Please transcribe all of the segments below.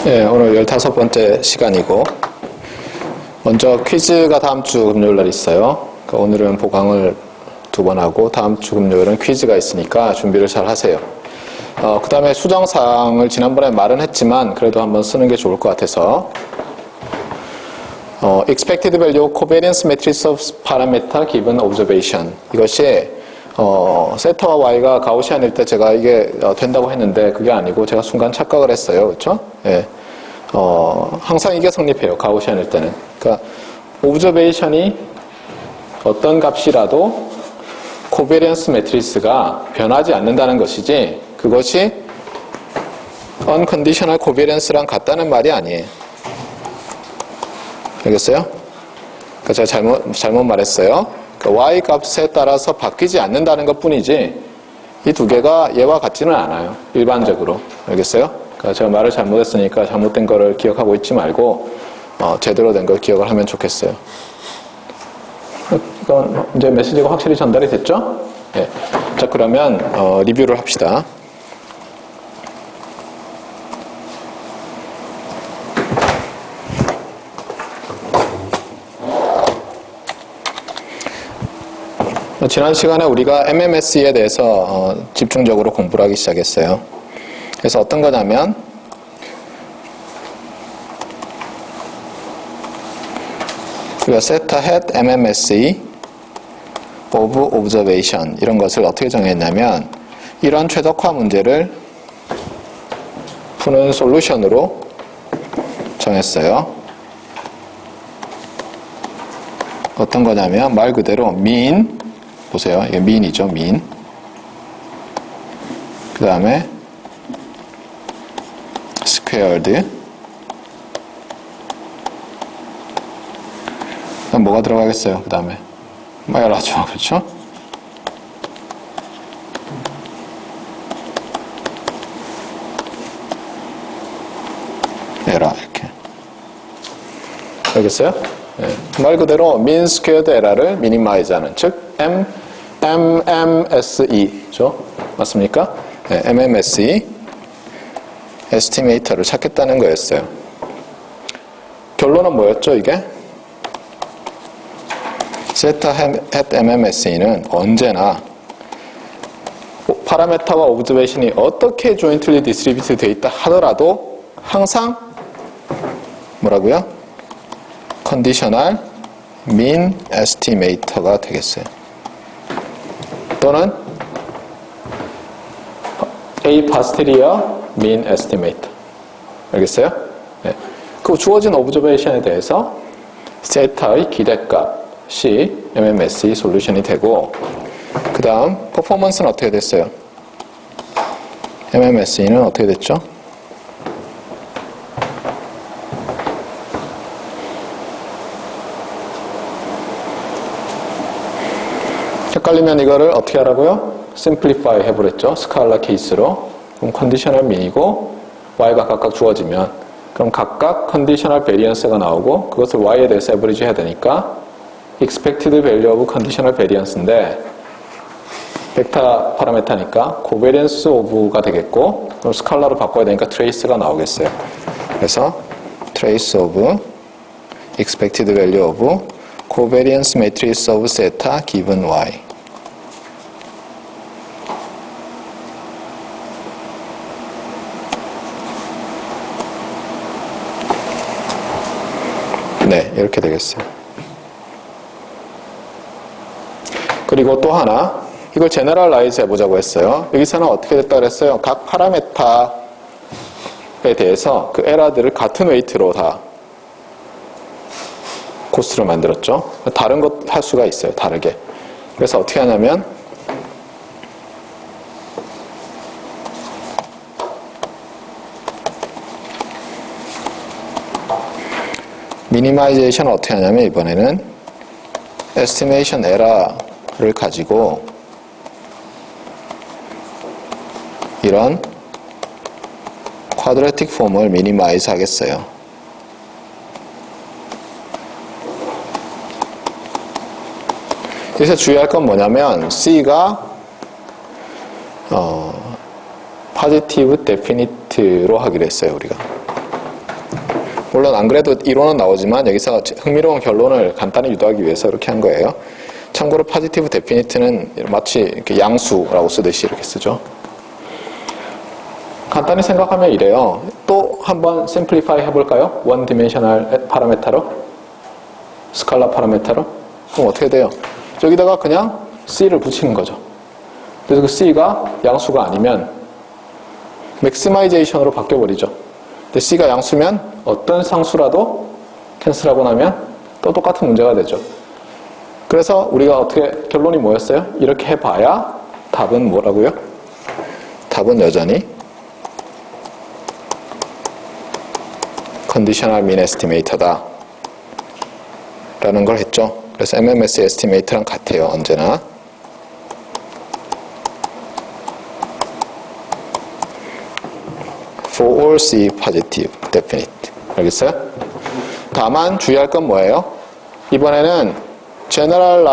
네, 오늘 15번째 시간이고, 먼저 퀴즈가 다음 주 금요일 날 있어요. 그러니까 오늘은 보강을 2번 하고, 다음 주 금요일은 퀴즈가 있으니까 준비를 잘 하세요. 그 다음에 수정사항을 지난번에 말은 했지만, 그래도 한번 쓰는 게 좋을 것 같아서, expected value covariance matrix of parameter given observation. 이것이, 세타와 y가 가우시안일 때 제가 이게 된다고 했는데, 그게 아니고 제가 순간 착각을 했어요. 그쵸? 예. 항상 이게 성립해요. 가우시안일 때는. 그러니까, observation이 어떤 값이라도 코베리언스 매트리스가 변하지 않는다는 것이지, 그것이 unconditional covariance랑 같다는 말이 아니에요. 알겠어요? 그러니까 제가 잘못 말했어요. 그러니까 y 값에 따라서 바뀌지 않는다는 것 뿐이지, 이 두 개가 얘와 같지는 않아요. 일반적으로. 알겠어요? 그러니까 제가 말을 잘못했으니까 잘못된 거를 기억하고 있지 말고, 제대로 된 걸 기억을 하면 좋겠어요. 이건 이제 메시지가 확실히 전달이 됐죠? 네. 자, 그러면, 리뷰를 합시다. 지난 시간에 우리가 MMSE에 대해서 집중적으로 공부를 하기 시작했어요. 그래서 어떤 거냐면, 우리가 세타 hat MMSE of observation 이런 것을 어떻게 정했냐면, 이런 최적화 문제를 푸는 솔루션으로 정했어요. 어떤 거냐면 말 그대로 mean, 보세요. 이게 mean이죠. mean. 그 다음에 squared. 그럼 뭐가 들어가겠어요? 그 다음에 말하죠. 그렇죠? 에라 이렇게. 알겠어요? 네. 말 그대로 mean squared error를 minimize하는, 즉 MMSE죠? 맞습니까? 네, MMSE estimator를 찾겠다는 거였어요. 결론은 뭐였죠, 이게? 세타 hat MMSE는 언제나 파라메타와 오브저베이션이 어떻게 jointly distributed 되어 있다 하더라도 항상 뭐라고요? conditional mean estimator가 되겠어요. 또는 A posterior mean estimator. 알겠어요? 네. 그 주어진 오브저베이션에 대해서 세타의 기대값이 MMSE 솔루션이 되고, 그 다음 퍼포먼스는 어떻게 됐어요? MMSE는 어떻게 됐죠? 헷갈리면 이거를 어떻게 하라고요? simplify 해버렸죠. 스칼라 케이스로. 그럼 컨디셔널 민이고 y가 각각 주어지면, 그럼 각각 컨디셔널 베리언스가 나오고, 그것을 y에 대해서 에버리지 해야 되니까 expected value of conditional variance인데, 벡터 파라메타니까 covariance of가 되겠고, 그럼 스칼라로 바꿔야 되니까 trace가 나오겠어요. 그래서 trace of expected value of covariance matrix of theta given y. 네, 이렇게 되겠어요. 그리고 또 하나, 이걸 제너럴라이즈 해보자고 했어요. 여기서는 어떻게 됐다 그랬어요? 각 파라메타에 대해서 그 에러들을 같은 웨이트로 다 코스를 만들었죠. 다른 것 할 수가 있어요. 다르게. 그래서 어떻게 하냐면, 미니마이제이션을 어떻게 하냐면, 이번에는 estimation error를 가지고 이런 쿼드래틱 폼을 미니마이즈 하겠어요. 여기서 주의할 건 뭐냐면, C가 positive definite로 하기로 했어요, 우리가. 물론 안 그래도 이론은 나오지만 여기서 흥미로운 결론을 간단히 유도하기 위해서 이렇게 한 거예요. 참고로 positive definite는 마치 이렇게 양수라고 쓰듯이 이렇게 쓰죠. 간단히 생각하면 이래요. 또 한번 simplify 해볼까요? one dimensional 파라메타로? 스칼라 파라메타로? 그럼 어떻게 돼요? 여기다가 그냥 C를 붙이는 거죠. 그래서 그 C가 양수가 아니면 맥시마이제이션으로 바뀌어버리죠. 근데 C가 양수면 어떤 상수라도 캔슬하고 나면 또 똑같은 문제가 되죠. 그래서 우리가 어떻게 결론이 뭐였어요? 이렇게 해봐야 답은 뭐라고요? 답은 여전히 conditional mean estimator다 라는 걸 했죠. 그래서 MMS estimator랑 같아요. 언제나. for all C positive definite. 알겠어요? 다만 주의할 건 뭐예요? 이번에는 general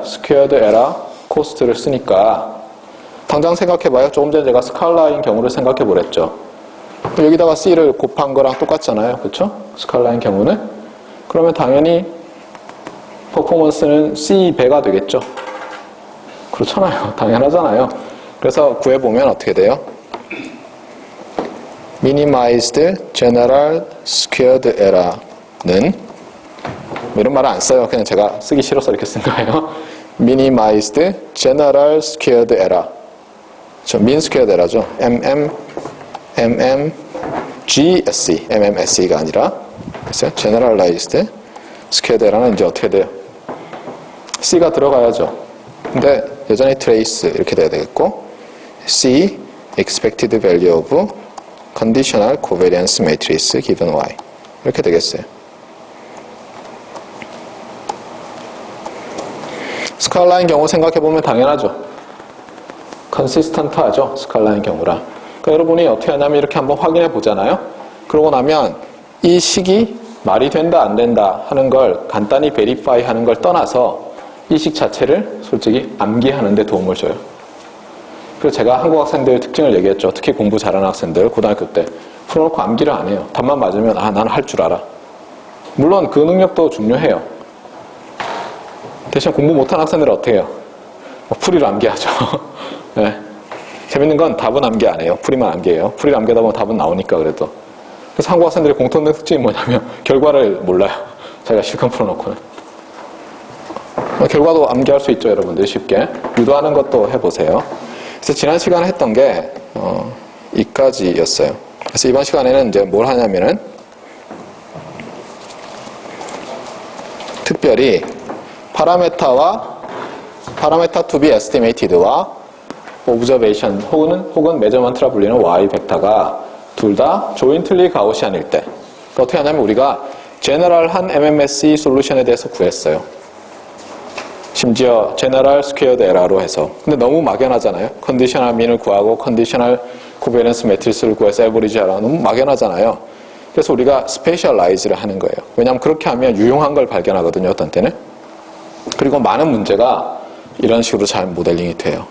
squared error cost를 쓰니까 당장 생각해봐요. 조금 전에 제가 스칼라인 경우를 생각해보랬죠. 여기다가 C를 곱한 거랑 똑같잖아요. 그렇죠? 스칼라인 경우는. 그러면 당연히 퍼포먼스는 C 배가 되겠죠. 그렇잖아요. 당연하잖아요. 그래서 구해보면 어떻게 돼요? minimized general squared error는 이런 말은 안 써요. 그냥 제가 쓰기 싫어서 이렇게 쓴 거예요. minimized general squared error. 저 mean squared error죠. MMGSE가 아니라 그래서 generalized squared error는 이제 어떻게 돼요? C가 들어가야죠. 근데 여전히 trace 이렇게 돼야 되겠고 C expected value of conditional covariance matrix given Y 이렇게 되겠어요. 스칼라인 경우 생각해보면 당연하죠. 컨시스턴트 하죠. 스칼라인 경우라. 그러니까 여러분이 어떻게 하냐면 이렇게 한번 확인해 보잖아요. 그러고 나면 이 식이 말이 된다 안 된다 하는 걸 간단히 베리파이 하는 걸 떠나서 이 식 자체를 솔직히 암기하는 데 도움을 줘요. 그래서 제가 한국 학생들 특징을 얘기했죠. 특히 공부 잘하는 학생들 고등학교 때 풀어놓고 암기를 안 해요. 답만 맞으면 아 나는 할 줄 알아. 물론 그 능력도 중요해요. 대신 공부 못하는 학생들은 어떻게 해요? 풀이를 암기하죠. 네. 재밌는 건 답은 암기 안 해요. 풀이만 암기해요. 풀이를 암기하다 보면 답은 나오니까 그래도. 그래서 한국 학생들의 공통된 특징이 뭐냐면 결과를 몰라요. 자기가 실컷 풀어놓고는. 결과도 암기할 수 있죠. 여러분들 쉽게. 유도하는 것도 해보세요. 그래서 지난 시간에 했던 게 이까지였어요. 그래서 이번 시간에는 이제 뭘 하냐면은 특별히 파라메타 to be estimated와 observation 혹은 measurement라 불리는 y 벡터가 둘 다 jointly 가우시안일 때 어떻게 하냐면 우리가 제너럴한 MMSE 솔루션에 대해서 구했어요. 심지어 제너럴 스퀘어드 에러로 해서. 근데 너무 막연하잖아요. 컨디셔널 민을 구하고 컨디셔널 코베런스 매트리스를 구해서 에버리지 하라. 너무 막연하잖아요. 그래서 우리가 스페셜라이즈를 하는 거예요. 왜냐하면 그렇게 하면 유용한 걸 발견하거든요. 어떤 때는. 그리고 많은 문제가 이런 식으로 잘 모델링이 돼요.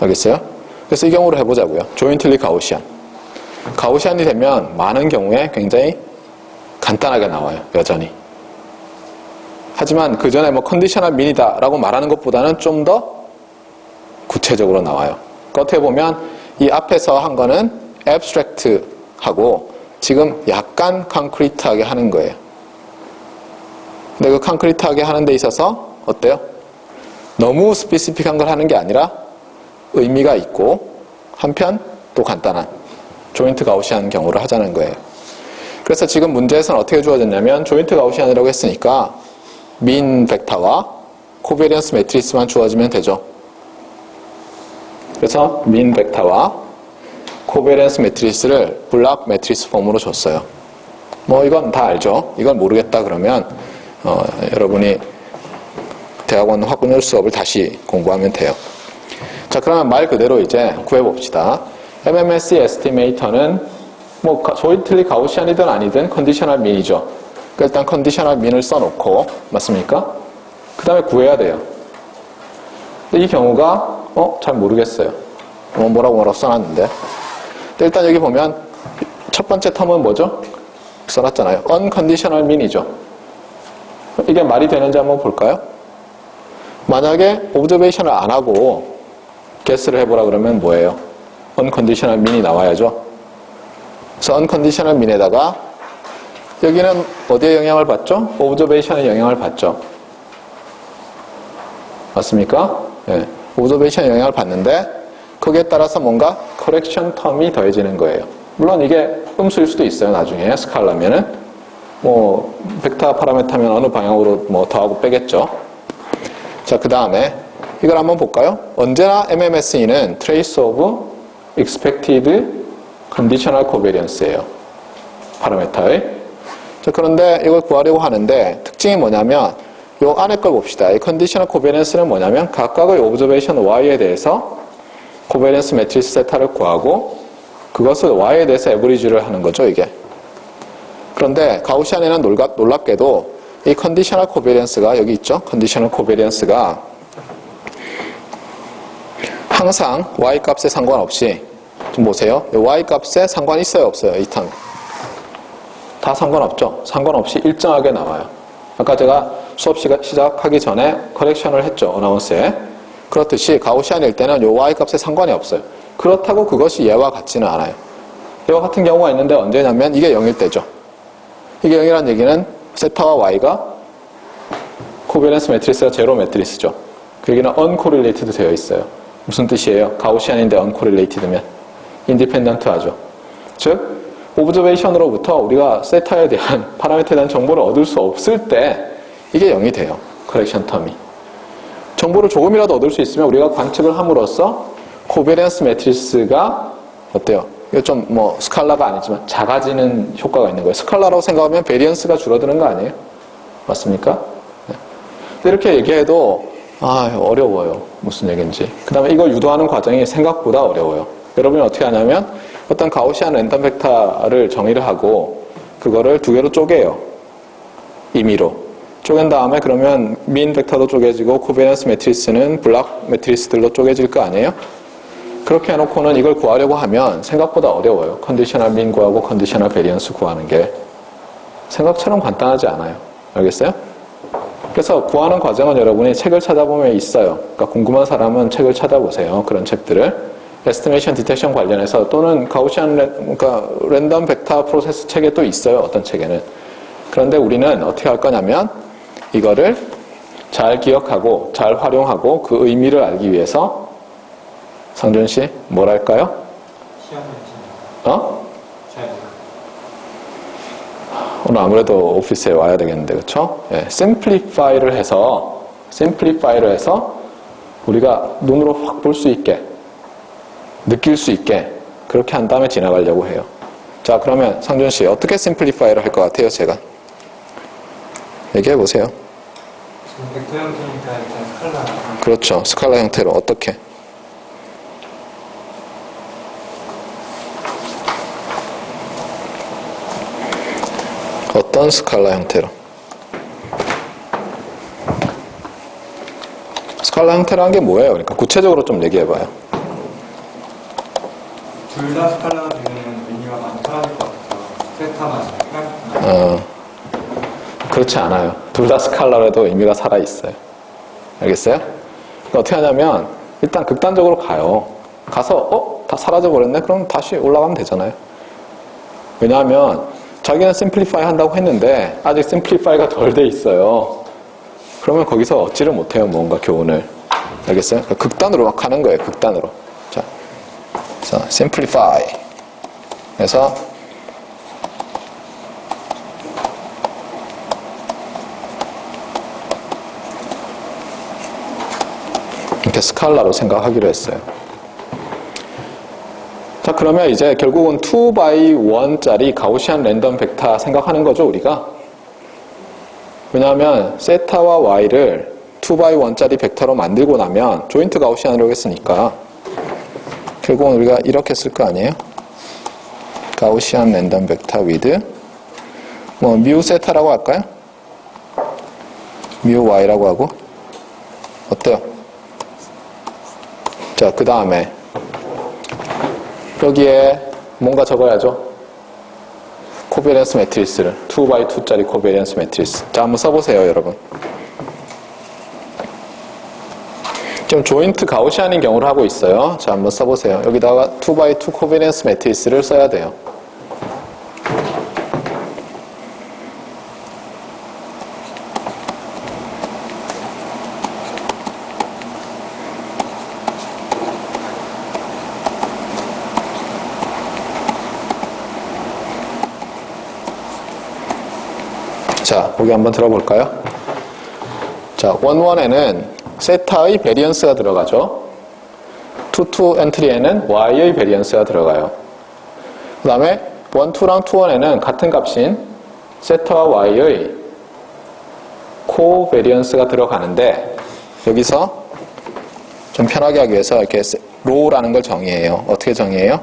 알겠어요? 그래서 이 경우로 해보자고요. 조인틀리 가우시안. 가우시안이 되면 많은 경우에 굉장히 간단하게 나와요. 여전히. 하지만 그 전에 뭐 컨디셔널 민이다 라고 말하는 것보다는 좀 더 구체적으로 나와요. 그러니까 어떻게 보면 이 앞에서 한 거는 abstract 하고 지금 약간 concrete하게 하는 거예요. 근데 그 concrete하게 하는 데 있어서 어때요? 너무 스페시픽한 걸 하는 게 아니라 의미가 있고 한편 또 간단한 조인트 가우시안 경우를 하자는 거예요. 그래서 지금 문제에서는 어떻게 주어졌냐면 조인트 가우시안이라고 했으니까 민 벡터와 코베리언스 매트리스만 주어지면 되죠. 그래서 민 벡터와 코베리언스 매트리스를 블락 매트리스 폼으로 줬어요. 뭐 이건 다 알죠. 이걸 모르겠다 그러면 여러분이 대학원 학군율 수업을 다시 공부하면 돼요. 자, 그러면 말 그대로 이제 구해봅시다. MMSE 에스티메이터는 뭐 조인틀리 가우시안이든 아니든 컨디셔널 민이죠. 일단 컨디셔널 민을 써놓고 맞습니까? 그 다음에 구해야 돼요. 근데 이 경우가 잘 모르겠어요. 뭐라고 써놨는데. 일단 여기 보면 첫 번째 텀은 뭐죠? 써놨잖아요. unconditional mean이죠. 이게 말이 되는지 한번 볼까요? 만약에 observation을 안 하고 guess를 해보라 그러면 뭐예요? unconditional mean이 나와야죠. 그래서 unconditional mean에다가 여기는 어디에 영향을 받죠? observation에 영향을 받죠. 맞습니까? 네. observation에 영향을 받는데 거기에 따라서 뭔가 correction term이 더해지는 거예요. 물론 이게 음수일 수도 있어요. 나중에 스칼라면은 뭐 벡터 파라메타면 어느 방향으로 뭐 더하고 빼겠죠. 자, 그 다음에 이걸 한번 볼까요? 언제나 MMSE는 trace of expected conditional covariance예요. 파라메타의. 자, 그런데 이걸 구하려고 하는데 특징이 뭐냐면 요 안에 걸 봅시다. 이 conditional covariance는 뭐냐면 각각의 observation Y에 대해서 covariance 매트리스 세타를 구하고 그것을 Y에 대해서 average를 하는 거죠, 이게. 그런데 가우시안에는 놀랍게도 이 conditional covariance가 여기 있죠. conditional covariance가 항상 Y 값에 상관없이 좀 보세요. Y 값에 상관 있어요, 없어요? 이 텀. 다 상관없죠. 상관없이 일정하게 나와요. 아까 제가 수업 시작하기 전에 커렉션을 했죠. 어나운스에. 그렇듯이 가우시안일 때는 요 Y 값에 상관이 없어요. 그렇다고 그것이 얘와 같지는 않아요. 얘와 같은 경우가 있는데 언제냐면 이게 0일 때죠. 이게 0이라는 얘기는 세타와 Y가 코베런스 매트리스가 제로 매트리스죠. 그 얘기는 uncorrelated 되어 있어요. 무슨 뜻이에요? 가우시안인데 uncorrelated면 인디펜던트 하죠. 즉 오브저베이션으로부터 우리가 세타에 대한 파라미터에 대한 정보를 얻을 수 없을 때 이게 0이 돼요. 커렉션 텀이. 정보를 조금이라도 얻을 수 있으면 우리가 관측을 함으로써 코베런스 매트리스가 어때요? 이거 좀 뭐 스칼라가 아니지만 작아지는 효과가 있는 거예요. 스칼라라고 생각하면 베리언스가 줄어드는 거 아니에요? 맞습니까? 네. 이렇게 얘기해도 어려워요. 무슨 얘기인지. 그 다음에 이걸 유도하는 과정이 생각보다 어려워요. 여러분이 어떻게 하냐면 어떤 가우시안 랜덤 벡터를 정의를 하고 그거를 두 개로 쪼개요. 임의로. 쪼갠 다음에 그러면 민 벡터도 쪼개지고 코베런스 매트리스는 블락 매트리스들로 쪼개질 거 아니에요? 그렇게 해놓고는 이걸 구하려고 하면 생각보다 어려워요. 컨디셔널 민 구하고 컨디셔널 베리언스 구하는 게 생각처럼 간단하지 않아요. 알겠어요? 그래서 구하는 과정은 여러분이 책을 찾아보면 있어요. 그러니까 궁금한 사람은 책을 찾아보세요. 그런 책들을. 에스티메이션 디텍션 관련해서 또는 가우시안 그러니까 랜덤 벡터 프로세스 책에 또 있어요. 어떤 책에는. 그런데 우리는 어떻게 할 거냐면 이거를 잘 기억하고 잘 활용하고 그 의미를 알기 위해서 상준 씨, 뭘 할까요? 오늘 아무래도 오피스에 와야 되겠는데, 그쵸? 예, 심플리파이를 해서 우리가 눈으로 확 볼 수 있게, 느낄 수 있게, 그렇게 한 다음에 지나가려고 해요. 자, 그러면 상준 씨, 어떻게 심플리파이를 할 것 같아요, 제가? 얘기해 보세요. 벡터 형태니까 일단 스칼라. 그렇죠. 스칼라 형태로 어떻게? 어떤 스칼라 형태로? 스칼라 형태라는 게 뭐예요? 그러니까 구체적으로 좀 얘기해봐요. 둘 다 스칼라가 되면 의미가 많이 사라질 것 같아서 세타만. 그렇지 않아요. 둘 다 스칼라로 해도 의미가 살아있어요. 알겠어요? 그러니까 어떻게 하냐면 일단 극단적으로 가요. 가서 다 사라져버렸네? 그럼 다시 올라가면 되잖아요. 왜냐하면 자기는 심플리파이 한다고 했는데 아직 심플리파이가 덜 돼 있어요. 그러면 거기서 얻지를 못해요. 뭔가 교훈을. 알겠어요? 그러니까 극단으로 막 가는 거예요. 극단으로. 자, 그래서 simplify 그래서 이렇게 스칼라로 생각하기로 했어요. 자, 그러면 이제 결국은 2x1짜리 가우시안 랜덤 벡터 생각하는 거죠, 우리가. 왜냐하면 세타와 y를 2x1짜리 벡터로 만들고 나면 조인트 가우시안으로 했으니까 결국은 우리가 이렇게 쓸 거 아니에요? 가우시안 랜덤 벡터 with 뮤 세타라고 할까요? 뮤 y라고 하고 어때요? 자, 그 다음에 여기에 뭔가 적어야죠. 코베리언스 매트리스를 2x2짜리 코베리언스 매트리스. 자, 한번 써보세요, 여러분. 지금 조인트 가우시안인 경우를 하고 있어요. 자, 한번 써보세요. 여기다가 2x2 코베리언스 매트리스를 써야 돼요. 자, 보기 한번 들어볼까요? 자, 1,1에는 세타의 베리언스가 들어가죠. 2,2 엔트리에는 y의 베리언스가 들어가요. 그 다음에 1, 2랑 2, 1에는 같은 값인 세타와 y의 코베리언스가 들어가는데, 여기서 좀 편하게 하기 위해서 이렇게 로우라는 걸 정의해요. 어떻게 정의해요?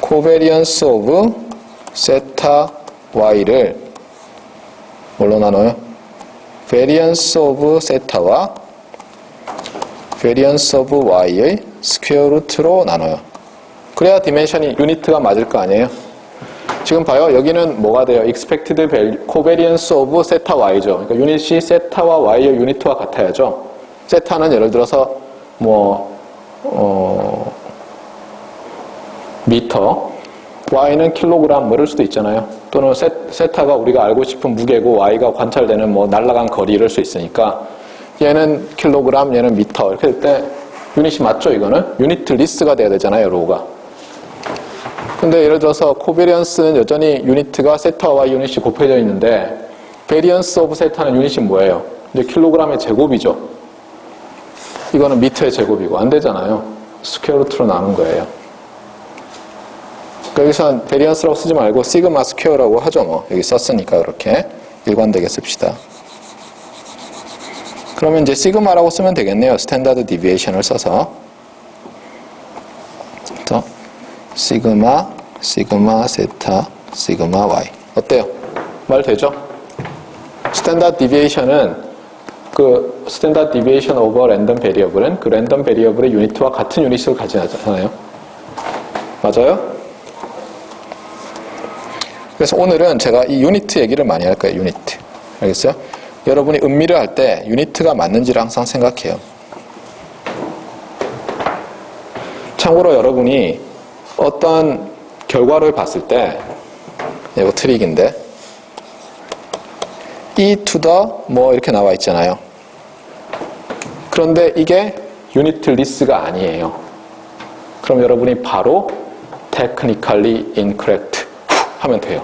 코베리언스 오브 세타 y를 뭘로 나눠요? 베리언스 오브 세타와 베리언스 오브 y의 스퀘어 루트로 나눠요. 그래야 디멘션이 유니트가 맞을 거 아니에요? 지금 봐요. 여기는 뭐가 돼요? expected covariance of 세타 y죠. 그러니까 유닛이 세타와 y의 유니트와 같아야죠. 세타는 예를 들어서 미터, y는 킬로그램 뭐 이럴 수도 있잖아요. 또는 세타가 우리가 알고 싶은 무게고 y가 관찰되는 날아간 거리 이럴 수 있으니까 얘는 킬로그램, 얘는 미터 이렇게 될 때 유닛이 맞죠? 이거는 유니트 리스가 돼야 되잖아요, 로우가. 근데 예를 들어서 코베리언스는 여전히 유니트가 세타와 y 유닛이 곱해져 있는데 베리언스 오브 세타는 유닛이 뭐예요? 이제 킬로그램의 제곱이죠. 이거는 미터의 제곱이고 안 되잖아요. 스퀘어 루트로 나눈 거예요. 여기서 베리언스라고 쓰지 말고 시그마 스퀘어라고 하죠. 뭐 여기 썼으니까 그렇게 일관되게 씁시다. 그러면 이제 시그마라고 쓰면 되겠네요. 스탠다드 디비에이션을 써서. 또 시그마, 시그마 세타, 시그마 y. 어때요? 말 되죠? 스탠다드 디비에이션은 그 스탠다드 디비에이션 오버 랜덤 베리어블은 그 랜덤 베리어블의 유니트와 같은 유닛을 가지잖아요. 맞아요? 그래서 오늘은 제가 이 유니트 얘기를 많이 할 거예요. 유니트. 알겠어요? 여러분이 음미를 할 때 유니트가 맞는지를 항상 생각해요. 참고로 여러분이 어떤 결과를 봤을 때 이거 트릭인데 e to the 뭐 이렇게 나와 있잖아요. 그런데 이게 유니트 리스가 아니에요. 그럼 여러분이 바로 technically incorrect 하면 돼요.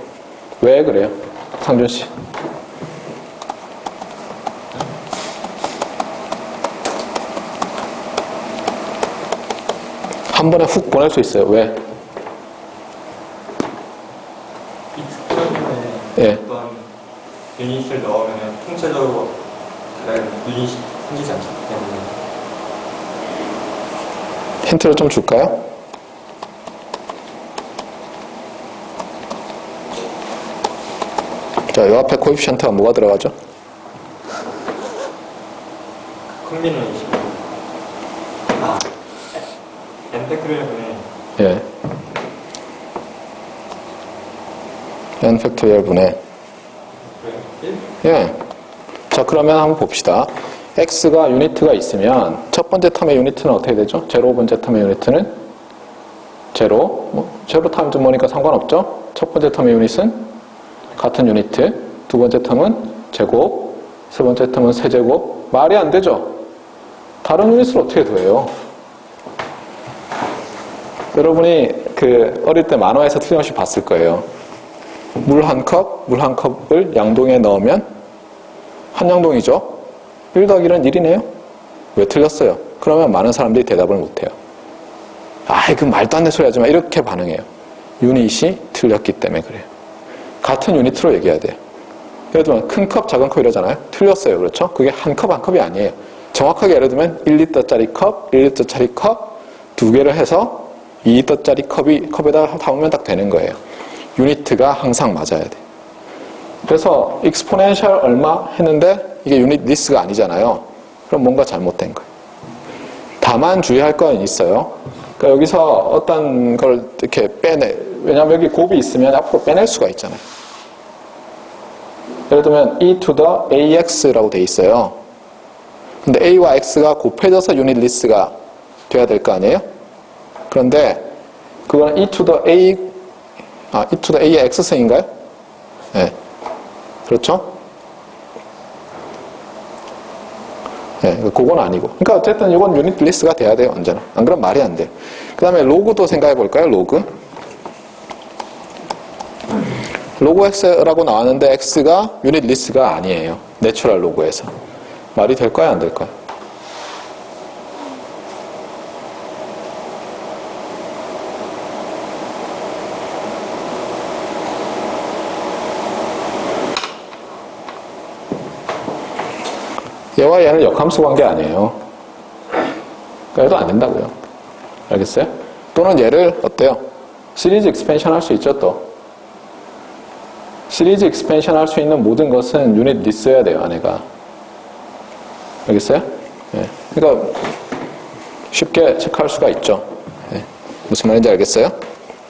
왜 그래요? 상준 씨. 한 번에 훅 보낼 수 있어요. 왜? 익스프레션에 어떤 유닛을 넣으면 통째적으로 다른 유닛이 생기지 않기 때문에. 힌트를 좀 줄까요? 자, 요 앞에 코에피션트가 뭐가 들어가죠? 콤비네이션. n팩토리얼분의 예. n 팩토리얼 분의 1? 예. 자, 그러면 한번 봅시다. x가 유니트가 있으면 첫 번째 텀의 유니트는 어떻게 되죠? 제로 번째 텀의 유니트는 제로. 제로 타임즈 뭐니까 상관없죠? 첫 번째 텀의 유닛은 같은 유니트. 두 번째 텀은 제곱. 세 번째 텀은 세제곱. 말이 안 되죠? 다른 유닛을 어떻게 더해요? 여러분이 어릴 때 만화에서 틀림없이 봤을 거예요. 물 한 컵을 양동이에 넣으면 한 양동이죠. 1 더하기 1은 1이네요. 왜 틀렸어요? 그러면 많은 사람들이 대답을 못해요. 그 말도 안 되는 소리 하지 마. 이렇게 반응해요. 유닛이 틀렸기 때문에 그래요. 같은 유니트로 얘기해야 돼요. 예를 들면 큰 컵, 작은 컵 이러잖아요. 틀렸어요. 그렇죠? 그게 한 컵, 한 컵이 아니에요. 정확하게 예를 들면 1리터짜리 컵, 1리터짜리 컵 두 개를 해서 2리터짜리 컵에다가 담으면 딱 되는 거예요. 유니트가 항상 맞아야 돼. 그래서 익스포넨셜 얼마 했는데 이게 유닛 리스가 아니잖아요. 그럼 뭔가 잘못된 거예요. 다만 주의할 건 있어요. 그러니까 여기서 어떤 걸 이렇게 왜냐하면 여기 곱이 있으면 앞으로 빼낼 수가 있잖아요. 예를 들면 e to the ax라고 돼 있어요. 근데 a와 x가 곱해져서 유닛 리스가 돼야 될 거 아니에요? 그런데 그건 e to the a의 x승인가요? 네. 그렇죠? 네, 그건 아니고. 그러니까 어쨌든 이건 유닛 리스트가 돼야 돼요, 언제나. 안 그러면 말이 안 돼. 그 다음에 로그도 생각해 볼까요, 로그? 로그 x라고 나왔는데 x가 유닛 리스트가 아니에요. 내추럴 로그에서. 말이 될까요, 안 될까요? 얘와 얘는 역함수 관계 아니에요. 그러니까 얘도 안 된다고요. 알겠어요? 또는 얘를 어때요? 시리즈 익스펜션 할 수 있죠, 또. 시리즈 익스펜션 할 수 있는 모든 것은 유닛 리스여야 돼요, 안에가. 알겠어요? 네. 그러니까 쉽게 체크할 수가 있죠. 네. 무슨 말인지 알겠어요?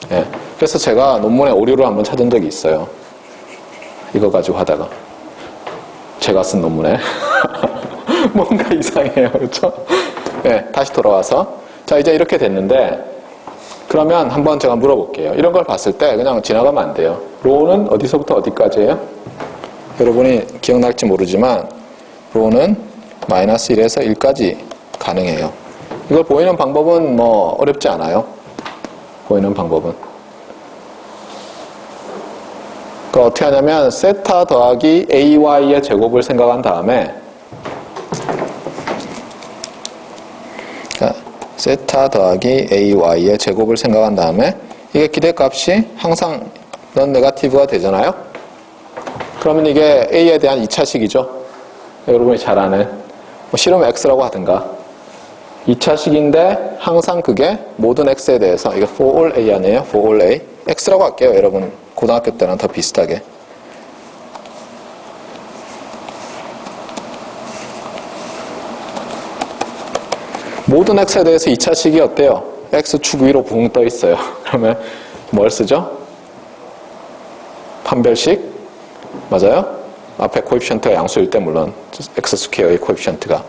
네. 그래서 제가 논문에 오류를 한번 찾은 적이 있어요. 이거 가지고 하다가. 제가 쓴 논문에. 뭔가 이상해요. 그렇죠? 네, 다시 돌아와서. 자, 이제 이렇게 됐는데, 그러면 한번 제가 물어볼게요. 이런 걸 봤을 때 그냥 지나가면 안 돼요. 로우는 어디서부터 어디까지예요? 여러분이 기억날지 모르지만, 로우는 마이너스 1에서 1까지 가능해요. 이걸 보이는 방법은 뭐 어렵지 않아요. 보이는 방법은. 그러니까 어떻게 하냐면, 세타 더하기 AY의 제곱을 생각한 다음에, 세타 더하기 AY의 제곱을 생각한 다음에 이게 기대값이 항상 넌 네거티브가 되잖아요. 그러면 이게 A에 대한 2차식이죠. 여러분이 잘 아는 싫으면 X라고 하든가 2차식인데 항상 그게 모든 X에 대해서 이게 for all A 아니에요? for all A X라고 할게요. 여러분 고등학교 때랑 더 비슷하게 모든 x에 대해서 2차식이 어때요? x축 위로 붕 떠 있어요. 그러면 뭘 쓰죠? 판별식? 맞아요? 앞에 코에피션트가 양수일 때 물론 x 스퀘어의 코에피션트가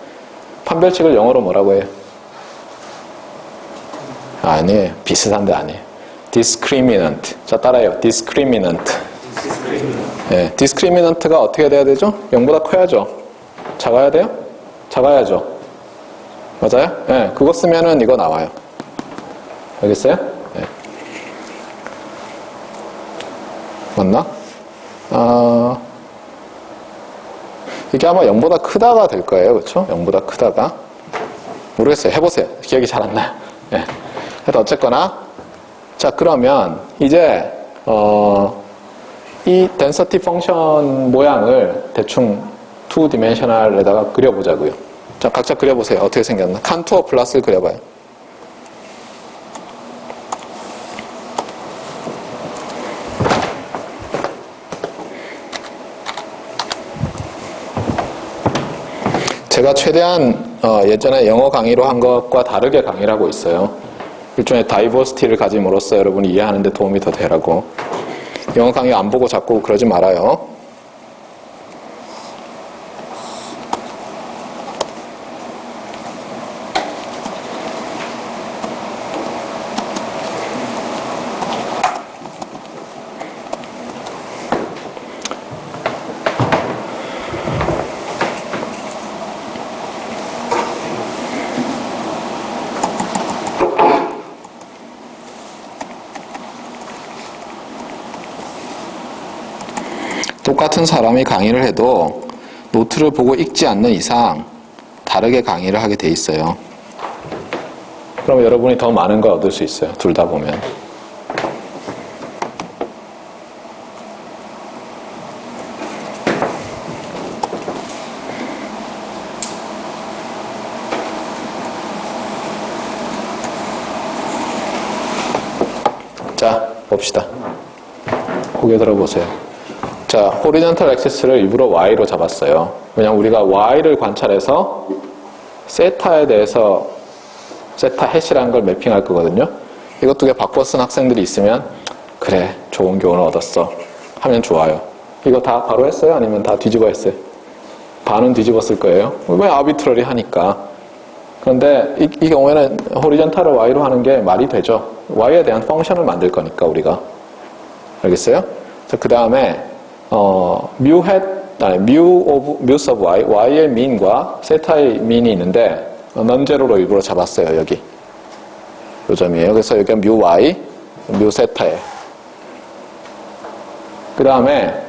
판별식을 영어로 뭐라고 해요? 아니에요. 비슷한데 아니에요. discriminant. 자, 따라해요. discriminant. 네, discriminant가 어떻게 돼야 되죠? 0보다 커야죠. 작아야 돼요? 작아야죠. 맞아요? 네, 그거 쓰면은 이거 나와요. 알겠어요? 네. 맞나? 이게 아마 0보다 크다가 될 거예요. 그렇죠? 0보다 크다가. 모르겠어요. 해보세요. 기억이 잘 안 나요. 네. 하여튼 어쨌거나 자, 그러면 이제 이 density 펑션 모양을 대충 2디멘셔널에다가 그려보자고요. 자, 각자 그려보세요. 어떻게 생겼나? 칸투어 플러스를 그려봐요. 제가 최대한 예전에 영어 강의로 한 것과 다르게 강의를 하고 있어요. 일종의 다이버시티를 가짐으로써 여러분이 이해하는 데 도움이 더 되라고. 영어 강의 안 보고 자꾸 그러지 말아요. 똑같은 사람이 강의를 해도 노트를 보고 읽지 않는 이상 다르게 강의를 하게 돼 있어요. 그럼 여러분이 더 많은 걸 얻을 수 있어요. 둘 다 보면. 자, 봅시다. 고개 들어보세요. 자, 호리전탈 액시스를 일부러 Y로 잡았어요. 왜냐면 우리가 Y를 관찰해서 세타에 대해서 세타 해시라는 걸 매핑할 거거든요. 이것 두 개 바꿔 쓴 학생들이 있으면 그래 좋은 교훈을 얻었어 하면 좋아요. 이거 다 바로 했어요? 아니면 다 뒤집어 했어요? 반은 뒤집었을 거예요. 왜 아비트러리 하니까. 그런데 이 경우에는 호리전탈을 y로 하는 게 말이 되죠. y에 대한 펑션을 만들 거니까 우리가. 알겠어요? 그 다음에 mu of y, y의 mean과 세타의 mean이 있는데 넌제로로 일부러 잡았어요. 여기 요 점이에요. 그래서 여기가 mu y, mu 세타예요. 그 다음에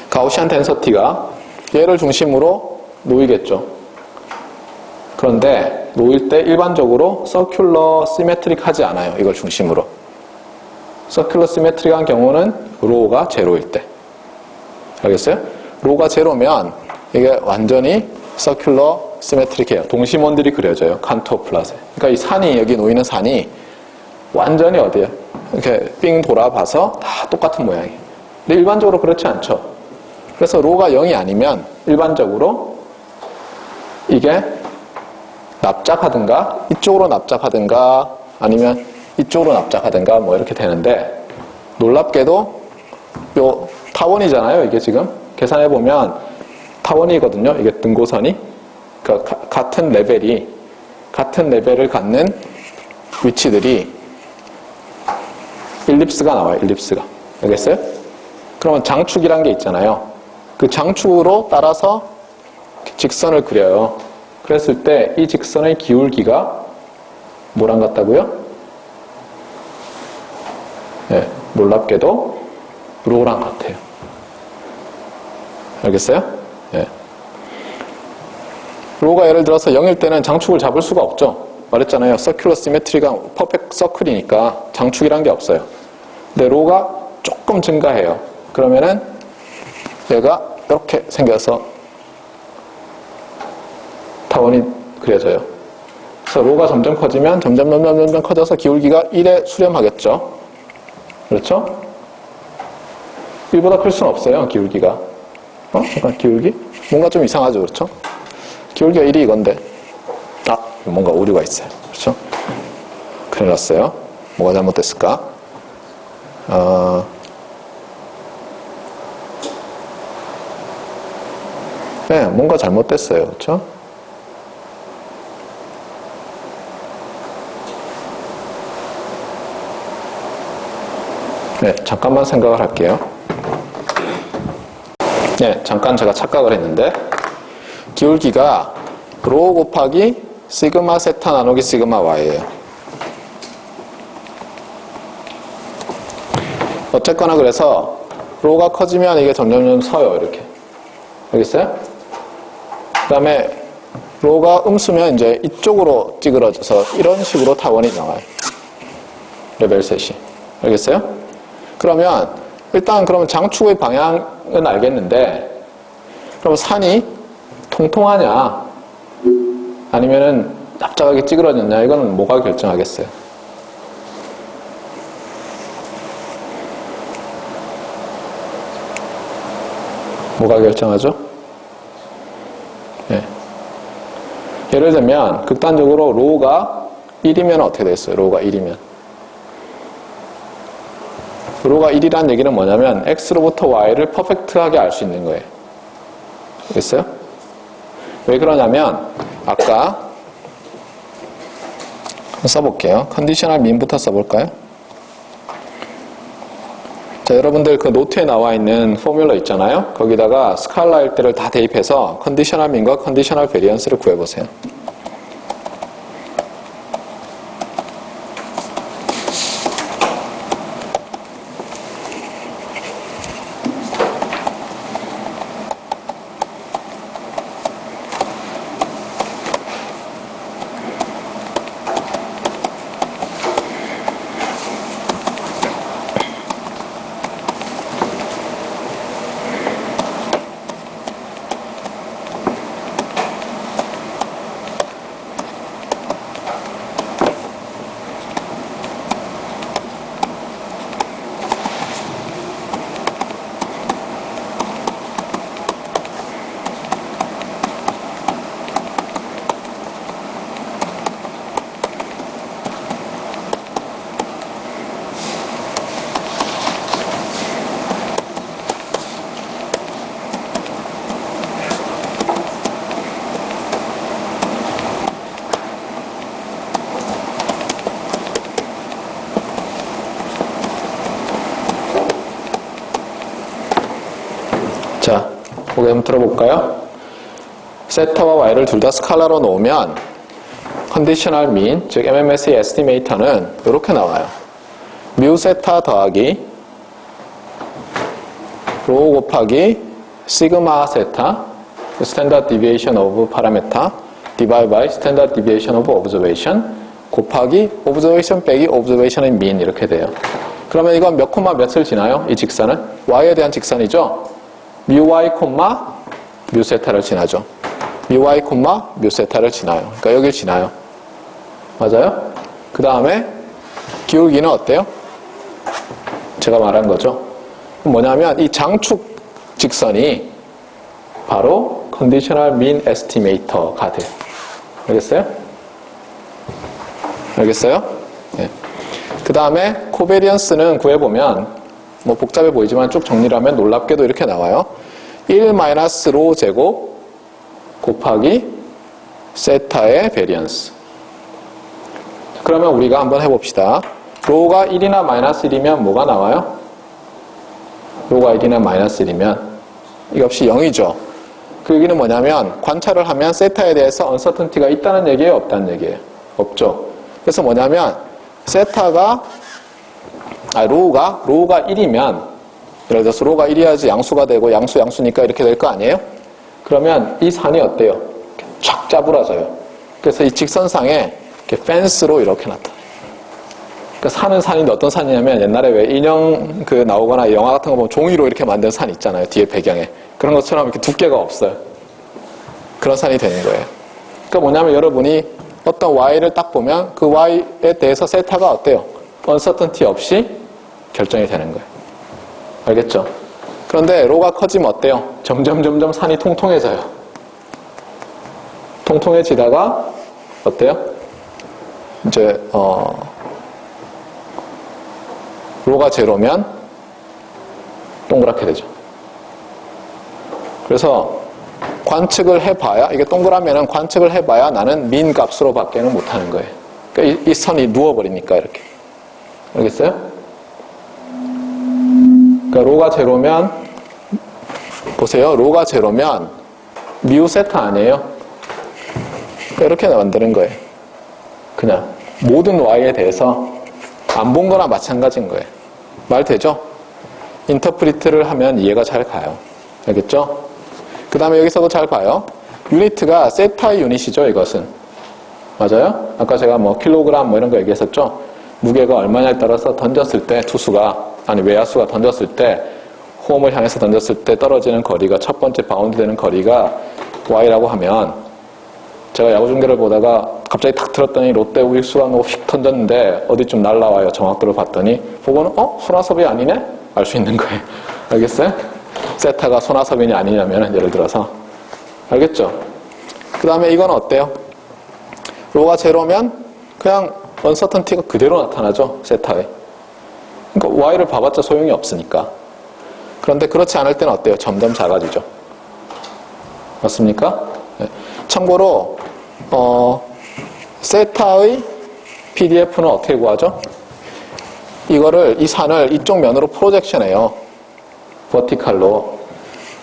가우시안 덴서티가 얘를 중심으로 놓이겠죠. 그런데 놓일 때 일반적으로 서큘러 시메트릭 하지 않아요. 이걸 중심으로. 서큘러 시메트릭한 경우는 로가 제로일 때. 알겠어요? 로가 제로면 이게 완전히 서큘러 시메트릭해요. 동심원들이 그려져요. 칸토 플라세. 그러니까 이 산이, 여기 놓이는 산이 완전히 어디에요? 이렇게 삥 돌아봐서 다 똑같은 모양이에요. 근데 일반적으로 그렇지 않죠. 그래서 로가 0이 아니면 일반적으로 이게 납작하든가 이쪽으로 납작하든가 아니면 이쪽으로 납작하든가 뭐 이렇게 되는데 놀랍게도 요 타원이잖아요. 이게 지금 계산해 보면 타원이거든요. 이게 등고선이 그러니까 같은 레벨을 갖는 위치들이 일립스가 나와요. 일립스가. 알겠어요? 그러면 장축이란 게 있잖아요. 그 장축으로 따라서 직선을 그려요. 그랬을 때 이 직선의 기울기가 뭐랑 같다고요? 네, 놀랍게도 로랑 같아요. 알겠어요? 네. 로가 예를 들어서 0일 때는 장축을 잡을 수가 없죠. 말했잖아요. 서큘러 시메트리가 퍼펙트 서클이니까 장축이란 게 없어요. 근데 로가 조금 증가해요. 그러면은 얘가 이렇게 생겨서 타원이 그려져요. 그래서 로가 점점 커지면 점점 커져서 기울기가 1에 수렴하겠죠. 그렇죠? 1보다 클 수는 없어요. 기울기가. 잠깐 기울기? 뭔가 좀 이상하죠. 그렇죠? 기울기가 1이 이건데 뭔가 오류가 있어요. 그렇죠? 큰일 났어요. 뭐가 잘못됐을까? 네, 뭔가 잘못됐어요. 그렇죠? 네, 잠깐만 생각을 할게요. 네, 잠깐 제가 착각을 했는데 기울기가 로 곱하기 시그마 세타 나누기 시그마 y예요. 어쨌거나 그래서 로가 커지면 이게 점점 서요. 이렇게. 알겠어요? 그 다음에 로가 음수면 이제 이쪽으로 찌그러져서 이런 식으로 타원이 나와요. 레벨 셋이. 알겠어요? 그러면 일단 그러면 장축의 방향은 알겠는데 그럼 산이 통통하냐 아니면은 납작하게 찌그러졌냐 이거는 뭐가 결정하겠어요? 뭐가 결정하죠? 네. 예를 들면 극단적으로 로가 1이면 어떻게 됐어요? 로가 1이면 로가 1이란 얘기는 뭐냐면 x로부터 y를 퍼펙트하게 알 수 있는 거예요. 알겠어요? 왜 그러냐면 아까 써볼게요. 컨디셔널 민부터 써볼까요? 자, 여러분들 그 노트에 나와 있는 포뮬러 있잖아요. 거기다가 스칼라 일대를 다 대입해서 컨디셔널 민과 컨디셔널 베리언스를 구해보세요. 거기 한번 들어볼까요? 세타와 y를 둘 다 스칼라로 놓으면 컨디셔널 민, 즉 MMS의 에스티메이터는 이렇게 나와요. 뮤 세타 더하기 로 곱하기 시그마 세타 스탠다드 디비에이션 오브 파라메타 디바이 바이 스탠다드 디비에이션 오브 오브저베이션 곱하기 오브저베이션 빼기 오브저베이션의 민 이렇게 돼요. 그러면 이건 몇 콤마 몇을 지나요? 이 직선은 y에 대한 직선이죠. 뮤 y 콤마 뮤 세타를 지나죠. 뮤 y 콤마 뮤 세타를 지나요. 그러니까 여길 지나요. 맞아요? 그 다음에 기울기는 어때요? 제가 말한 거죠. 뭐냐면 이 장축 직선이 바로 컨디셔널 민 에스티메이터가 돼요. 알겠어요? 알겠어요? 네. 그 다음에 코베리언스는 구해보면 뭐 복잡해 보이지만 쭉 정리를 하면 놀랍게도 이렇게 나와요. 1-로 제곱 곱하기 세타의 베리언스. 그러면 우리가 한번 해봅시다. 로가 1이나 마이너스 1이면 뭐가 나와요? 로가 1이나 마이너스 1이면 이 값이 0이죠. 그 얘기는 뭐냐면 관찰을 하면 세타에 대해서 언서턴티가 있다는 얘기예요? 없다는 얘기예요? 없죠. 그래서 뭐냐면 세타가 로가 1이면 예를 들어서 로가 1이어야지 양수가 되고 양수니까 이렇게 될 거 아니에요? 그러면 이 산이 어때요? 쫙 짜부러져요. 그래서 이 직선상에 이렇게 펜스로 이렇게 나타나요. 그러니까 산은 산인데 어떤 산이냐면 옛날에 왜 인형 나오거나 영화 같은 거 보면 종이로 이렇게 만든 산 있잖아요. 뒤에 배경에. 그런 것처럼 이렇게 두께가 없어요. 그런 산이 되는 거예요. 그러니까 뭐냐면 여러분이 어떤 y를 딱 보면 그 y에 대해서 세타가 어때요? 언서턴티 없이 결정이 되는 거예요. 알겠죠? 그런데 로가 커지면 어때요? 점점 산이 통통해져요. 통통해지다가 어때요? 이제 로가 제로면 동그랗게 되죠. 그래서 관측을 해봐야 이게 동그라면은 관측을 해봐야 나는 민 값으로 밖에는 못하는 거예요. 그러니까 이 선이 누워버리니까 이렇게. 알겠어요? 그러니까 로가 제로면 보세요. 로가 제로면 미우 세타 아니에요? 이렇게 만드는 거예요. 그냥 모든 y에 대해서 안 본 거나 마찬가지인 거예요. 말 되죠? 인터프리트를 하면 이해가 잘 가요. 알겠죠? 그 다음에 여기서도 잘 봐요. 유니트가 세타의 유닛이죠, 이것은. 맞아요? 아까 제가 뭐 킬로그램 뭐 이런 거 얘기했었죠? 무게가 얼마냐에 따라서 던졌을 때 외야수가 던졌을 때 홈을 향해서 던졌을 때 떨어지는 거리가 첫 번째 바운드 되는 거리가 y라고 하면 제가 야구 중계를 보다가 갑자기 탁 들었더니 롯데 우익수가 휙 던졌는데 어디쯤 날라와요. 정확도를 봤더니 보고는 손아섭이 아니네? 알 수 있는 거예요. 알겠어요? 세타가 손아섭이냐 아니냐면 예를 들어서 알겠죠? 그 다음에 이건 어때요? 로가 제로면 그냥 언서턴티가 그대로 나타나죠. 세타에. 그러니까 y를 봐봤자 소용이 없으니까. 그런데 그렇지 않을 때는 어때요? 점점 작아지죠. 맞습니까? 네. 참고로 세타의 PDF는 어떻게 구하죠? 이 산을 이쪽 면으로 프로젝션해요. 버티칼로.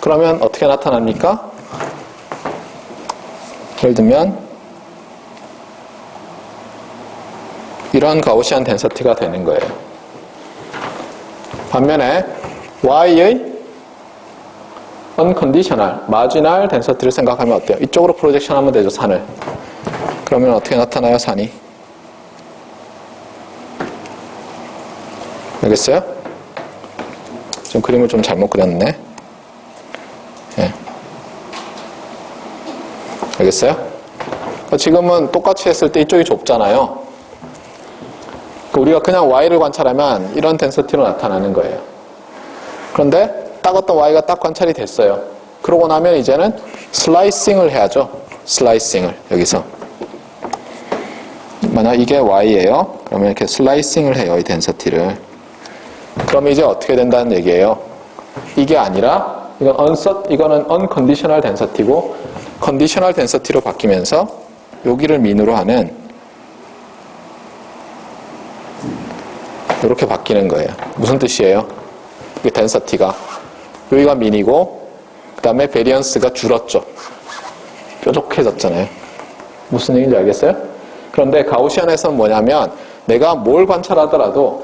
그러면 어떻게 나타납니까? 예를 들면 이런 가우시안 덴서티가 되는 거예요. 반면에 y의 unconditional, 마지널 덴서티를 생각하면 어때요? 이쪽으로 프로젝션 하면 되죠, 산을. 그러면 어떻게 나타나요, 산이? 알겠어요? 지금 그림을 좀 잘못 그렸네. 네. 알겠어요? 지금은 똑같이 했을 때 이쪽이 좁잖아요. 우리가 그냥 y를 관찰하면 이런 덴서티로 나타나는 거예요. 그런데 딱 어떤 y가 딱 관찰이 됐어요. 그러고 나면 이제는 슬라이싱을 해야죠. 슬라이싱을 여기서. 만약 이게 y예요. 그러면 이렇게 슬라이싱을 해요. 이 덴서티를. 그러면 이제 어떻게 된다는 얘기예요? 이게 아니라 이거는 unconditional density고 conditional density로 바뀌면서 여기를 민으로 하는 이렇게 바뀌는 거예요. 무슨 뜻이에요? 이게 density가 여기가 민이고 다음에 베리언스가 줄었죠. 뾰족해졌잖아요. 무슨 얘기인지 알겠어요? 그런데 가우시안에서는 뭐냐면 내가 뭘 관찰하더라도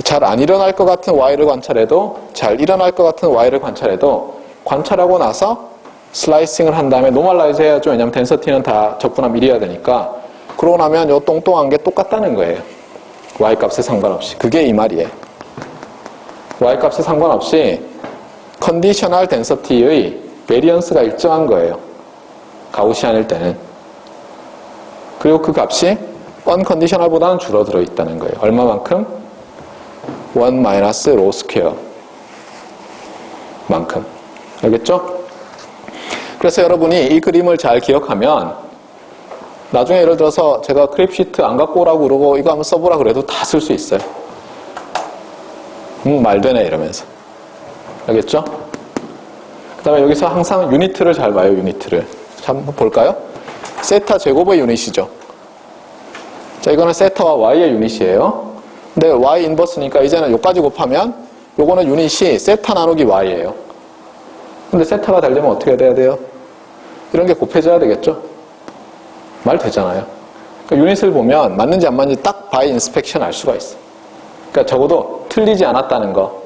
잘 안 일어날 것 같은 Y를 관찰해도 잘 일어날 것 같은 Y를 관찰해도 관찰하고 나서 슬라이싱을 한 다음에 노멀라이즈 해야죠. 왜냐하면 덴서티는 다 적분하면 1이어야 되니까. 그러고 나면 요 똥똥한 게 똑같다는 거예요. Y값에 상관없이. 그게 이 말이에요. Y값에 상관없이 컨디셔널 덴서티의 베리언스가 일정한 거예요. 가우시안일 때는. 그리고 그 값이 언컨디셔널보다는 줄어들어 있다는 거예요. 얼마만큼? 1 마이너스 로 스퀘어 만큼. 알겠죠? 그래서 여러분이 이 그림을 잘 기억하면 나중에 예를 들어서 제가 크립시트 안 갖고 오라고 그러고 이거 한번 써보라 그래도 다 쓸 수 있어요. 말 되네 이러면서. 알겠죠? 그 다음에 여기서 항상 유니트를 잘 봐요. 유니트를. 자, 한번 볼까요? 세타 제곱의 유닛이죠. 자, 이거는 세타와 Y의 유닛이에요. 근데 Y 인버스니까 이제는 요까지 곱하면 요거는 유닛이 세타 나누기 Y예요. 근데 세타가 되려면 어떻게 돼야 돼요? 이런 게 곱해져야 되겠죠? 말 되잖아요. 그러니까 유닛을 보면 맞는지 안 맞는지 딱 바이 인스펙션 알 수가 있어. 그러니까 적어도 틀리지 않았다는 거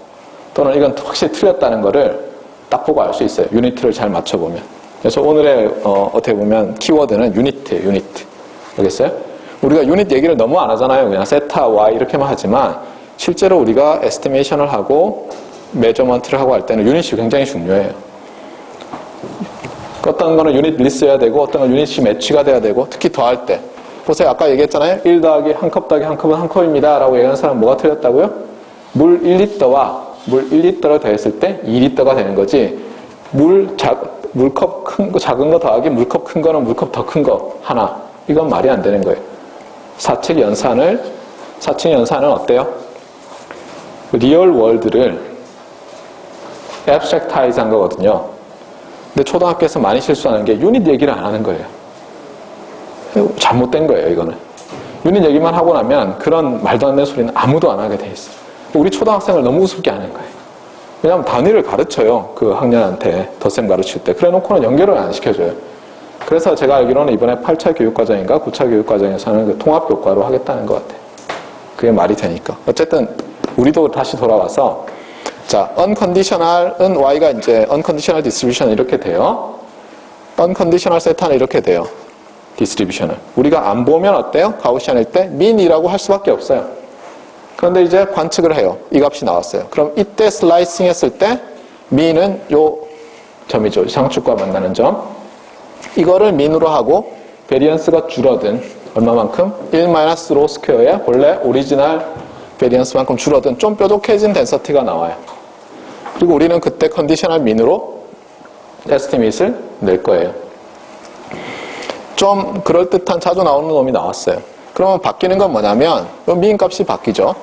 또는 이건 확실히 틀렸다는 거를 딱 보고 알 수 있어요. 유니트를 잘 맞춰보면. 그래서 오늘의 어떻게 보면 키워드는 유니트예요. 유니트. 알겠어요? 우리가 유닛 얘기를 너무 안 하잖아요. 그냥 세타, Y 이렇게만 하지만 실제로 우리가 에스티메이션을 하고 메저먼트를 하고 할 때는 유닛이 굉장히 중요해요. 어떤 거는 유닛 리스여야 되고 어떤 건 유닛이 매치가 돼야 되고 특히 더할 때 보세요. 아까 얘기했잖아요. 1 더하기 한 컵 더하기 한 컵은 한 컵입니다 라고 얘기하는 사람은 뭐가 틀렸다고요? 물 1리터와 물 1리터를 더했을 때 2리터가 되는 거지 물컵 큰 거 작은 거 더하기 물컵 큰 거는 물컵 더 큰 거 하나 이건 말이 안 되는 거예요. 사칙 연산은 어때요? 리얼 월드를 앱스트랙타이즈 한 거거든요. 근데 초등학교에서 많이 실수하는 게 유닛 얘기를 안 하는 거예요. 잘못된 거예요, 이거는. 유닛 얘기만 하고 나면 그런 말도 안 되는 소리는 아무도 안 하게 돼 있어요. 우리 초등학생을 너무 우습게 하는 거예요. 왜냐하면 단위를 가르쳐요. 그 학년한테 덧셈 가르칠 때. 그래 놓고는 연결을 안 시켜줘요. 그래서 제가 알기로는 이번에 8차 교육과정인가 9차 교육과정에서는 그 통합교과로 하겠다는 것 같아요. 그게 말이 되니까. 어쨌든 우리도 다시 돌아와서 자, unconditional은 Y가 이제 unconditional distribution 이렇게 돼요. unconditional 세타는 이렇게 돼요. distribution은. 우리가 안 보면 어때요? 가우시안일 때 mean이라고 할 수밖에 없어요. 그런데 이제 관측을 해요. 이 값이 나왔어요. 그럼 이때 슬라이싱 했을 때 mean은 요 점이죠. 상축과 만나는 점. 이거를 mean으로 하고 베리언스가 줄어든 얼마만큼? 1-로 스퀘어의 원래 오리지널 베리언스만큼 줄어든 좀 뾰족해진 덴서티가 나와요. 그리고 우리는 그때 컨디셔널 민으로 에스티메이트를 낼 거예요. 좀 그럴듯한 자주 나오는 놈이 나왔어요. 그러면 바뀌는 건 뭐냐면 민 값이 바뀌죠.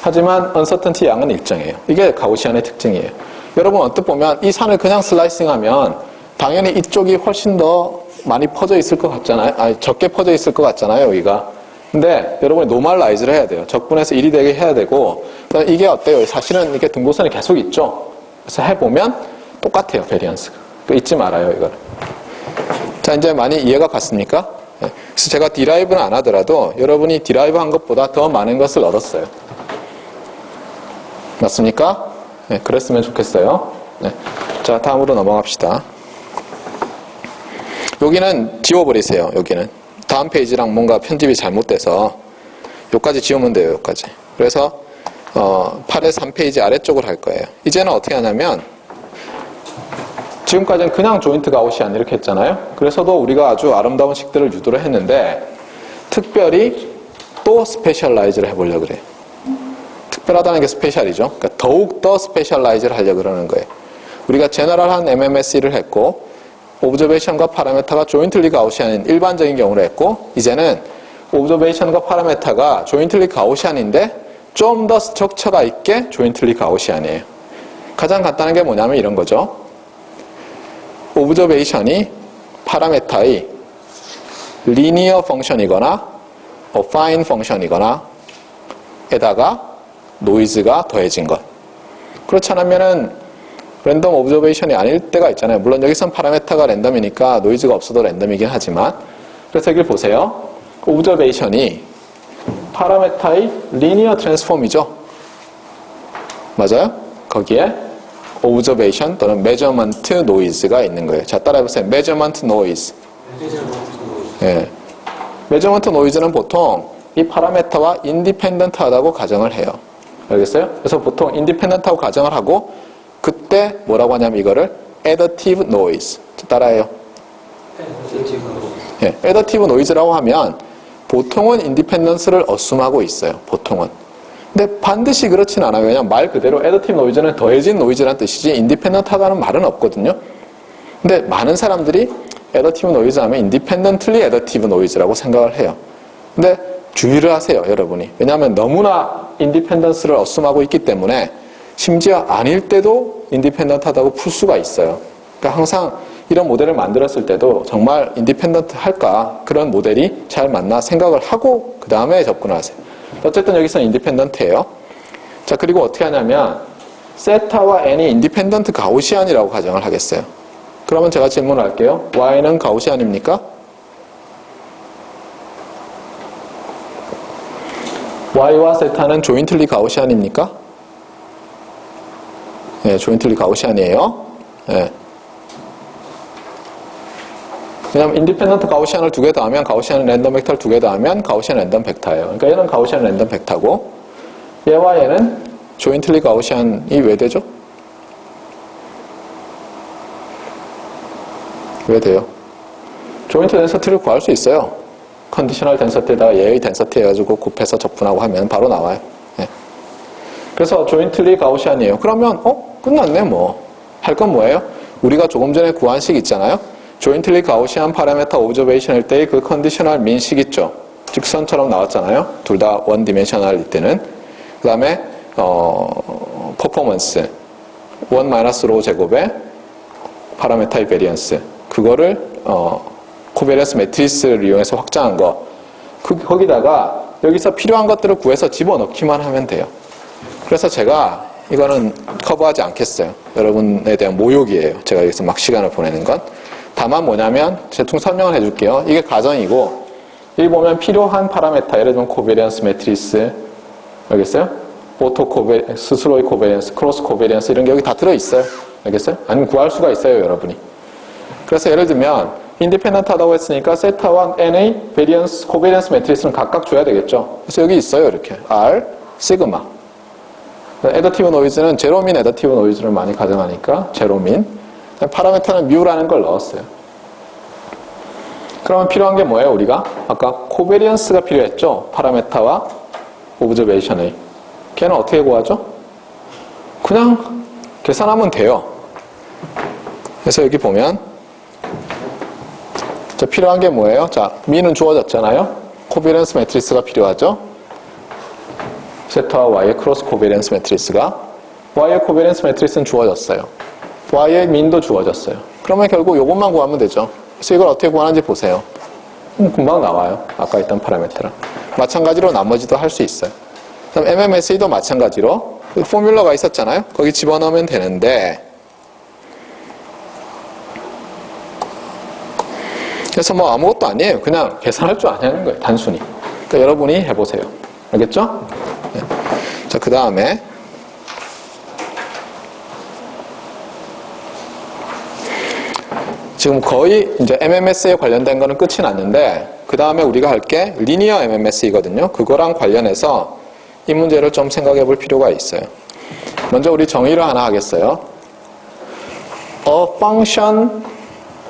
하지만 uncertainty 양은 일정해요. 이게 가우시안의 특징이에요. 여러분 언뜻 보면 이 산을 그냥 슬라이싱하면 당연히 이쪽이 훨씬 더 많이 퍼져 있을 것 같잖아요. 아니 적게 퍼져 있을 것 같잖아요. 여기가. 근데 여러분이 노멀라이즈를 해야 돼요. 적분해서 1이 되게 해야 되고 이게 어때요? 사실은 이게 등고선이 계속 있죠. 그래서 해보면 똑같아요. 베리언스가. 잊지 말아요. 이거를. 자 이제 많이 이해가 갔습니까? 그래서 제가 디라이브는 안 하더라도 여러분이 디라이브 한 것보다 더 많은 것을 얻었어요. 맞습니까? 네, 그랬으면 좋겠어요. 네. 자 다음으로 넘어갑시다. 여기는 지워버리세요. 여기는. 다음 페이지랑 뭔가 편집이 잘못돼서 여기까지 지우면 돼요. 여기까지. 그래서 8에서 3페이지 아래쪽을 할 거예요. 이제는 어떻게 하냐면 지금까지는 그냥 조인트 가우시안 이렇게 했잖아요. 그래서도 우리가 아주 아름다운 식들을 유도를 했는데 특별히 또 스페셜라이즈를 해보려고 그래요. 특별하다는 게 스페셜이죠. 그러니까 더욱 더 스페셜라이즈를 하려고 그러는 거예요. 우리가 제너럴한 MMSE를 했고 오브저베이션과 파라메타가 조인틀리 가우시안인 일반적인 경우를 했고 이제는 오브저베이션과 파라메타가 조인틀리 가우시안인데 좀 더 스트럭처가 있게 조인틀리 가우시안이에요. 가장 간단한 게 뭐냐면 이런 거죠. 오브저베이션이 파라메타의 리니어 펑션이거나 어파인 펑션이거나 에다가 노이즈가 더해진 것. 그렇지 않으면은 랜덤 오브저베이션이 아닐 때가 있잖아요. 물론 여기선 파라메타가 랜덤이니까 노이즈가 없어도 랜덤이긴 하지만, 그래서 여기 보세요. 오브저베이션이 파라메타의 리니어 트랜스폼이죠. 맞아요? 거기에 오브저베이션 또는 메저먼트 노이즈가 있는 거예요. 자, 따라해보세요. 메저먼트 노이즈. 예. 메저먼트 노이즈는 보통 이 파라메타와 인디펜던트하다고 가정을 해요. 알겠어요? 그래서 보통 인디펜던트하고 가정을 하고 그때 뭐라고 하냐면 이거를 additive noise. 따라해요. 예, additive noise라고 하면 보통은 인디펜던스를 어수하고 있어요. 보통은. 근데 반드시 그렇진 않아요. 왜냐면 말 그대로 additive noise는 더해진 노이즈라는 뜻이지 인디펜던트하다는 말은 없거든요. 근데 많은 사람들이 additive noise 하면 independently additive noise라고 생각을 해요. 근데 주의를 하세요, 여러분이. 왜냐하면 너무나 인디펜던스를 어수하고 있기 때문에 심지어 아닐 때도 인디펜던트하다고 풀 수가 있어요. 그러니까 항상 이런 모델을 만들었을 때도 정말 인디펜던트 할까 그런 모델이 잘 맞나 생각을 하고 그 다음에 접근을 하세요. 어쨌든 여기서는 인디펜던트예요. 자, 그리고 어떻게 하냐면 세타와 n이 인디펜던트 가우시안이라고 가정을 하겠어요. 그러면 제가 질문을 할게요. y는 가우시안입니까? y와 세타는 조인틀리 가우시안입니까? 네, 조인틀리 가우시안이에요. 네. 왜냐면 인디펜던트 가우시안을 두 개 더하면 가우시안 랜덤 벡터를 두 개 더하면 가우시안 랜덤 벡터예요. 그러니까 얘는 가우시안 랜덤 벡터고 얘와 얘는 조인틀리 가우시안이 왜 되죠? 왜 돼요? 조인트 덴서티를 구할 수 있어요. 컨디셔널 덴서티에다가 얘의 덴서티 해가지고 곱해서 적분하고 하면 바로 나와요. 네. 그래서 조인틀리 가우시안이에요. 그러면 끝났네 뭐. 할 건 뭐예요? 우리가 조금 전에 구한 식 있잖아요. 조인틀리 가우시안 파라메타 오브저베이션일 때의 그 컨디셔널 민식 있죠. 직선처럼 나왔잖아요. 둘 다 원 디멘셔널일 때는. 그 다음에 퍼포먼스 1 마이너스 로 제곱에 파라메타의 베리언스 그거를 코베리언스 매트리스를 이용해서 확장한 거 거기다가 여기서 필요한 것들을 구해서 집어넣기만 하면 돼요. 그래서 제가 이거는 커버하지 않겠어요. 여러분에 대한 모욕이에요. 제가 여기서 막 시간을 보내는 건. 다만 뭐냐면 대충 설명을 해줄게요. 이게 가정이고 여기 보면 필요한 파라메타 예를 들면 코베리언스 매트리스 알겠어요? 스스로의 코베리언스, 크로스 코베리언스 이런 게 여기 다 들어있어요. 알겠어요? 아니면 구할 수가 있어요, 여러분이. 그래서 예를 들면 인디펜던트하다고 했으니까 세타와 n의 베리언스, 코베리언스 매트리스는 각각 줘야 되겠죠. 그래서 여기 있어요, 이렇게 R, 시그마. 애더티브 노이즈는 제로민 애더티브 노이즈를 많이 가정하니까 제로민. 파라메타는 뮤라는 걸 넣었어요. 그러면 필요한 게 뭐예요, 우리가? 아까 코베리언스가 필요했죠. 파라메타와 오브저베이션의. 걔는 어떻게 구하죠? 그냥 계산하면 돼요. 그래서 여기 보면 자, 필요한 게 뭐예요? 자, 미는 주어졌잖아요. 코베리언스 매트리스가 필요하죠. 세타와 y의 크로스 코베리언스 매트리스가 y의 코베리언스 매트리스는 주어졌어요. y의 민도 주어졌어요. 그러면 결국 이것만 구하면 되죠. 그래서 이걸 어떻게 구하는지 보세요. 금방 나와요. 아까 있던 파라메트랑. 마찬가지로 나머지도 할 수 있어요. 그럼 MMSE도 마찬가지로 포뮬러가 있었잖아요. 거기 집어넣으면 되는데 그래서 뭐 아무것도 아니에요. 그냥 계산할 줄 아냐는 거예요. 단순히. 그러니까 여러분이 해보세요. 알겠죠? 네. 자, 그 다음에 지금 거의 이제 MMS에 관련된 거는 끝이 났는데 그 다음에 우리가 할 게 리니어 MMS이거든요. 그거랑 관련해서 이 문제를 좀 생각해 볼 필요가 있어요. 먼저 우리 정의를 하나 하겠어요. A function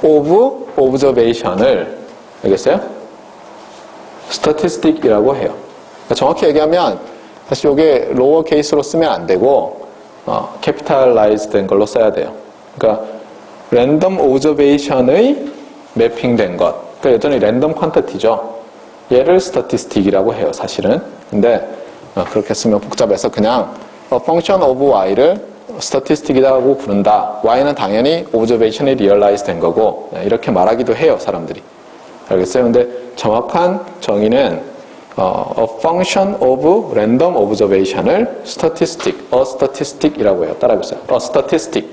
of observation을 알겠어요? statistic이라고 해요. 그러니까 정확히 얘기하면 사실 이게 로어 케이스로 쓰면 안 되고 캐피탈라이즈 된 걸로 써야 돼요. 그러니까 랜덤 오브저베이션의 매핑된 것. 그러니까 여전히 랜덤 퀀티티죠. 얘를 스태티스틱이라고 해요, 사실은. 근데 그렇게 쓰면 복잡해서 그냥 function of y를 스태티스틱이라고 부른다. y는 당연히 오브저베이션이 리얼라이즈 된 거고 이렇게 말하기도 해요, 사람들이. 알겠어요? 근데 정확한 정의는 a function of random observation을 statistic, a statistic이라고 해요. 따라해보세요. a statistic.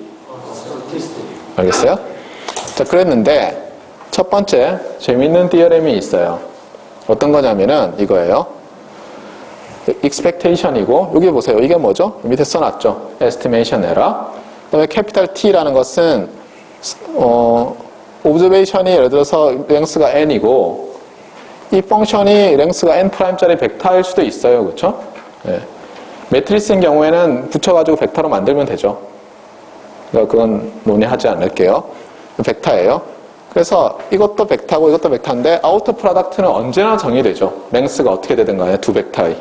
알겠어요? 자, 그랬는데 첫 번째 재미있는 디어렘이 있어요. 어떤 거냐면은 이거예요. expectation이고 여기 보세요. 이게 뭐죠? 밑에 써놨죠. estimation error. 그다음에 캐피탈 T라는 것은 observation이 예를 들어서 랭스가 n이고 이 펑션이 랭스가 n'짜리 벡터일 수도 있어요. 그렇죠? 네. 매트리스인 경우에는 붙여가지고 벡터로 만들면 되죠. 그러니까 그건 논의하지 않을게요. 벡터예요. 그래서 이것도 벡터고 이것도 벡터인데 아우터 프로덕트는 언제나 정의되죠. 랭스가 어떻게 되든 간에 두 벡터의.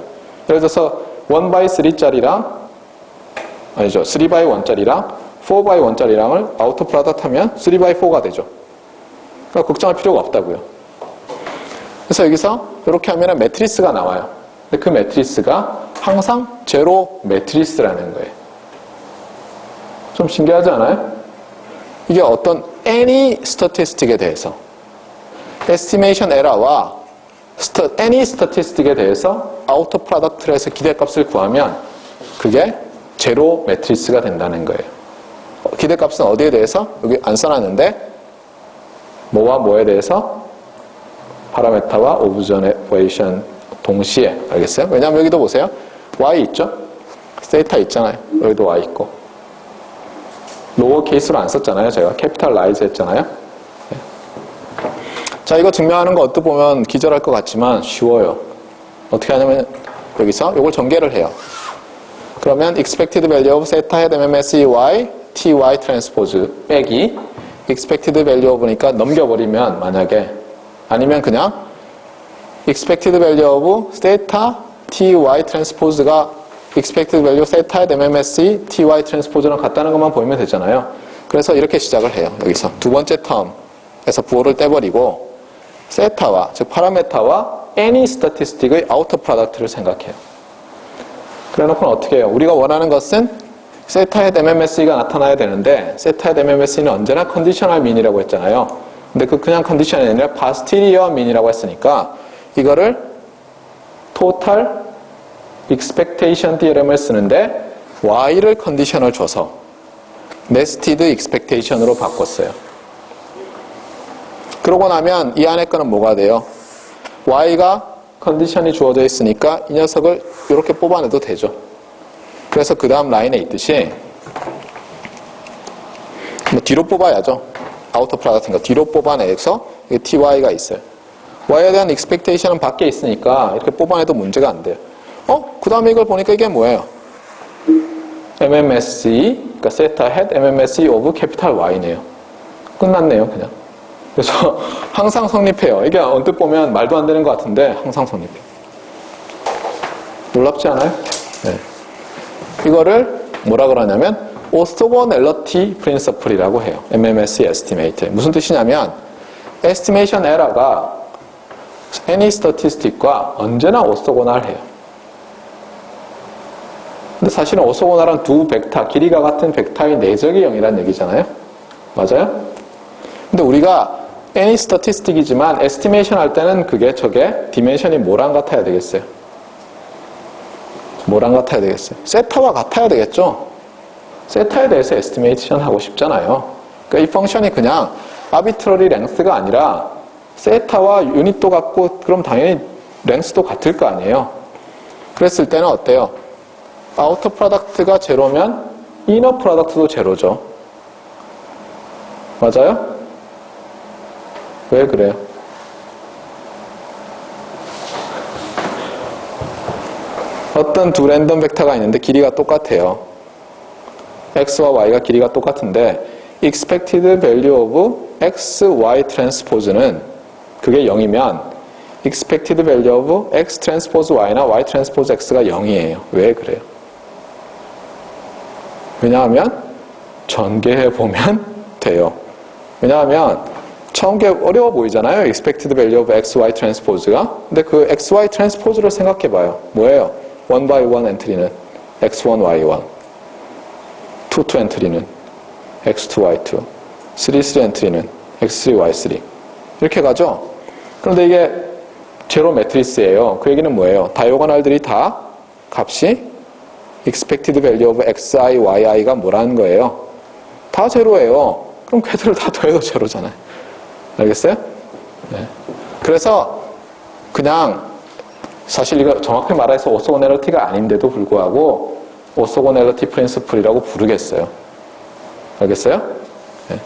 예를 들어서 1x3짜리랑 아니죠. 3x1짜리랑 4x1짜리랑을 아우터 프로덕트 하면 3x4가 되죠. 그러니까 걱정할 필요가 없다고요. 그래서 여기서 이렇게 하면 매트리스가 나와요. 근데 그 매트리스가 항상 제로 매트리스라는 거예요. 좀 신기하지 않아요? 이게 어떤 any statistic에 대해서 estimation error와 any statistic에 대해서 outer product를 해서 기대값을 구하면 그게 제로 매트리스가 된다는 거예요. 기대값은 어디에 대해서? 여기 안 써놨는데 뭐와 뭐에 대해서? 파라메타와 오브저베이션 동시에. 알겠어요? 왜냐하면 여기도 보세요. y 있죠? 세이타 있잖아요. 여기도 y 있고. 로어 케이스로 안 썼잖아요. 제가 캐피탈라이즈 했잖아요. 네. 자, 이거 증명하는 거 어떻게 보면 기절할 것 같지만 쉬워요. 어떻게 하냐면 여기서 이걸 전개를 해요. 그러면 expected value of theta head MMSE y ty transpose 빼기 expected value of니까 넘겨버리면 만약에 아니면 그냥 expected value of theta ty transpose가 expected value theta head MMSE ty transpose랑 같다는 것만 보이면 되잖아요. 그래서 이렇게 시작을 해요. 여기서 두 번째 텀에서 부호를 떼버리고 세타와 즉 파라메타와 any statistic의 outer product를 생각해요. 그래놓고는 어떻게 해요? 우리가 원하는 것은 세타 헤드 MMSE가 나타나야 되는데 세타 헤드 MMSE는 언제나 컨디셔널 민이라고 했잖아요. 근데 그 그냥 컨디션이 아니라 파스티리어 민이라고 했으니까 이거를 토탈 익스펙테이션 디어렘을 쓰는데 y를 컨디션을 줘서 네스티드 익스펙테이션으로 바꿨어요. 그러고 나면 이 안에 거는 뭐가 돼요? y가 컨디션이 주어져 있으니까 이 녀석을 이렇게 뽑아내도 되죠. 그래서 그 다음 라인에 있듯이 뭐 뒤로 뽑아야죠. 아우터 프로덕트인가 뒤로 뽑아내서 ty가 있어요. y에 대한 익스펙테이션은 밖에 있으니까 이렇게 뽑아내도 문제가 안 돼요. 그 다음에 이걸 보니까 이게 뭐예요? MMSE, 그러니까 세타 헤드 MMSE 오브 캐피탈 Y네요. 끝났네요, 그냥. 그래서 항상 성립해요. 이게 언뜻 보면 말도 안 되는 것 같은데 항상 성립해요. 놀랍지 않아요? 네. 이거를 뭐라 그러냐면 orthogonality principle이라고 해요. MMSE estimate. 무슨 뜻이냐면 estimation error가 any statistic과 언제나 orthogonal해요. 근데 사실은 오소고나란 두 벡터, 길이가 같은 벡터의 내적의 0이라는 얘기잖아요. 맞아요? 근데 우리가 any statistic이지만 estimation 할 때는 저게 디멘션이 뭐랑 같아야 되겠어요? 뭐랑 같아야 되겠어요? 세타와 같아야 되겠죠? 세타에 대해서 estimation 하고 싶잖아요. 그러니까 이 펑션이 그냥 arbitrary length가 아니라 세타와 유닛도 같고 그럼 당연히 length도 같을 거 아니에요. 그랬을 때는 어때요? 아우터 프로덕트가 제로면 이너 프로덕트도 제로죠. 맞아요? 왜 그래요? 어떤 두 랜덤 벡터가 있는데 길이가 똑같아요. x와 y가 길이가 똑같은데 expected value of x, y transpose는 그게 0이면 expected value of x transpose y나 y transpose x가 0이에요. 왜 그래요? 왜냐하면 전개해 보면 돼요. 왜냐하면 처음 게 어려워 보이잖아요. expected value of x, y transpose가. 근데 그 x, y transpose를 생각해 봐요. 뭐예요? 1 by 1 엔트리는 x1, y1 2, 2 엔트리는 x2, y2 3, 3 엔트리는 x3, y3 이렇게 가죠. 그런데 이게 제로 매트리스예요. 그 얘기는 뭐예요? 다이오고널들이 다 값이 expected value of xi, yi,가 뭐라는 거예요? 다 제로예요. 그럼 걔들을 다 더해도 제로잖아요. 알겠어요? 네. 그래서 그냥 사실 이거 정확히 말해서 오소고넬러티가 아닌데도 불구하고 오소고넬러티 프린시플이라고 부르겠어요. 알겠어요? 네.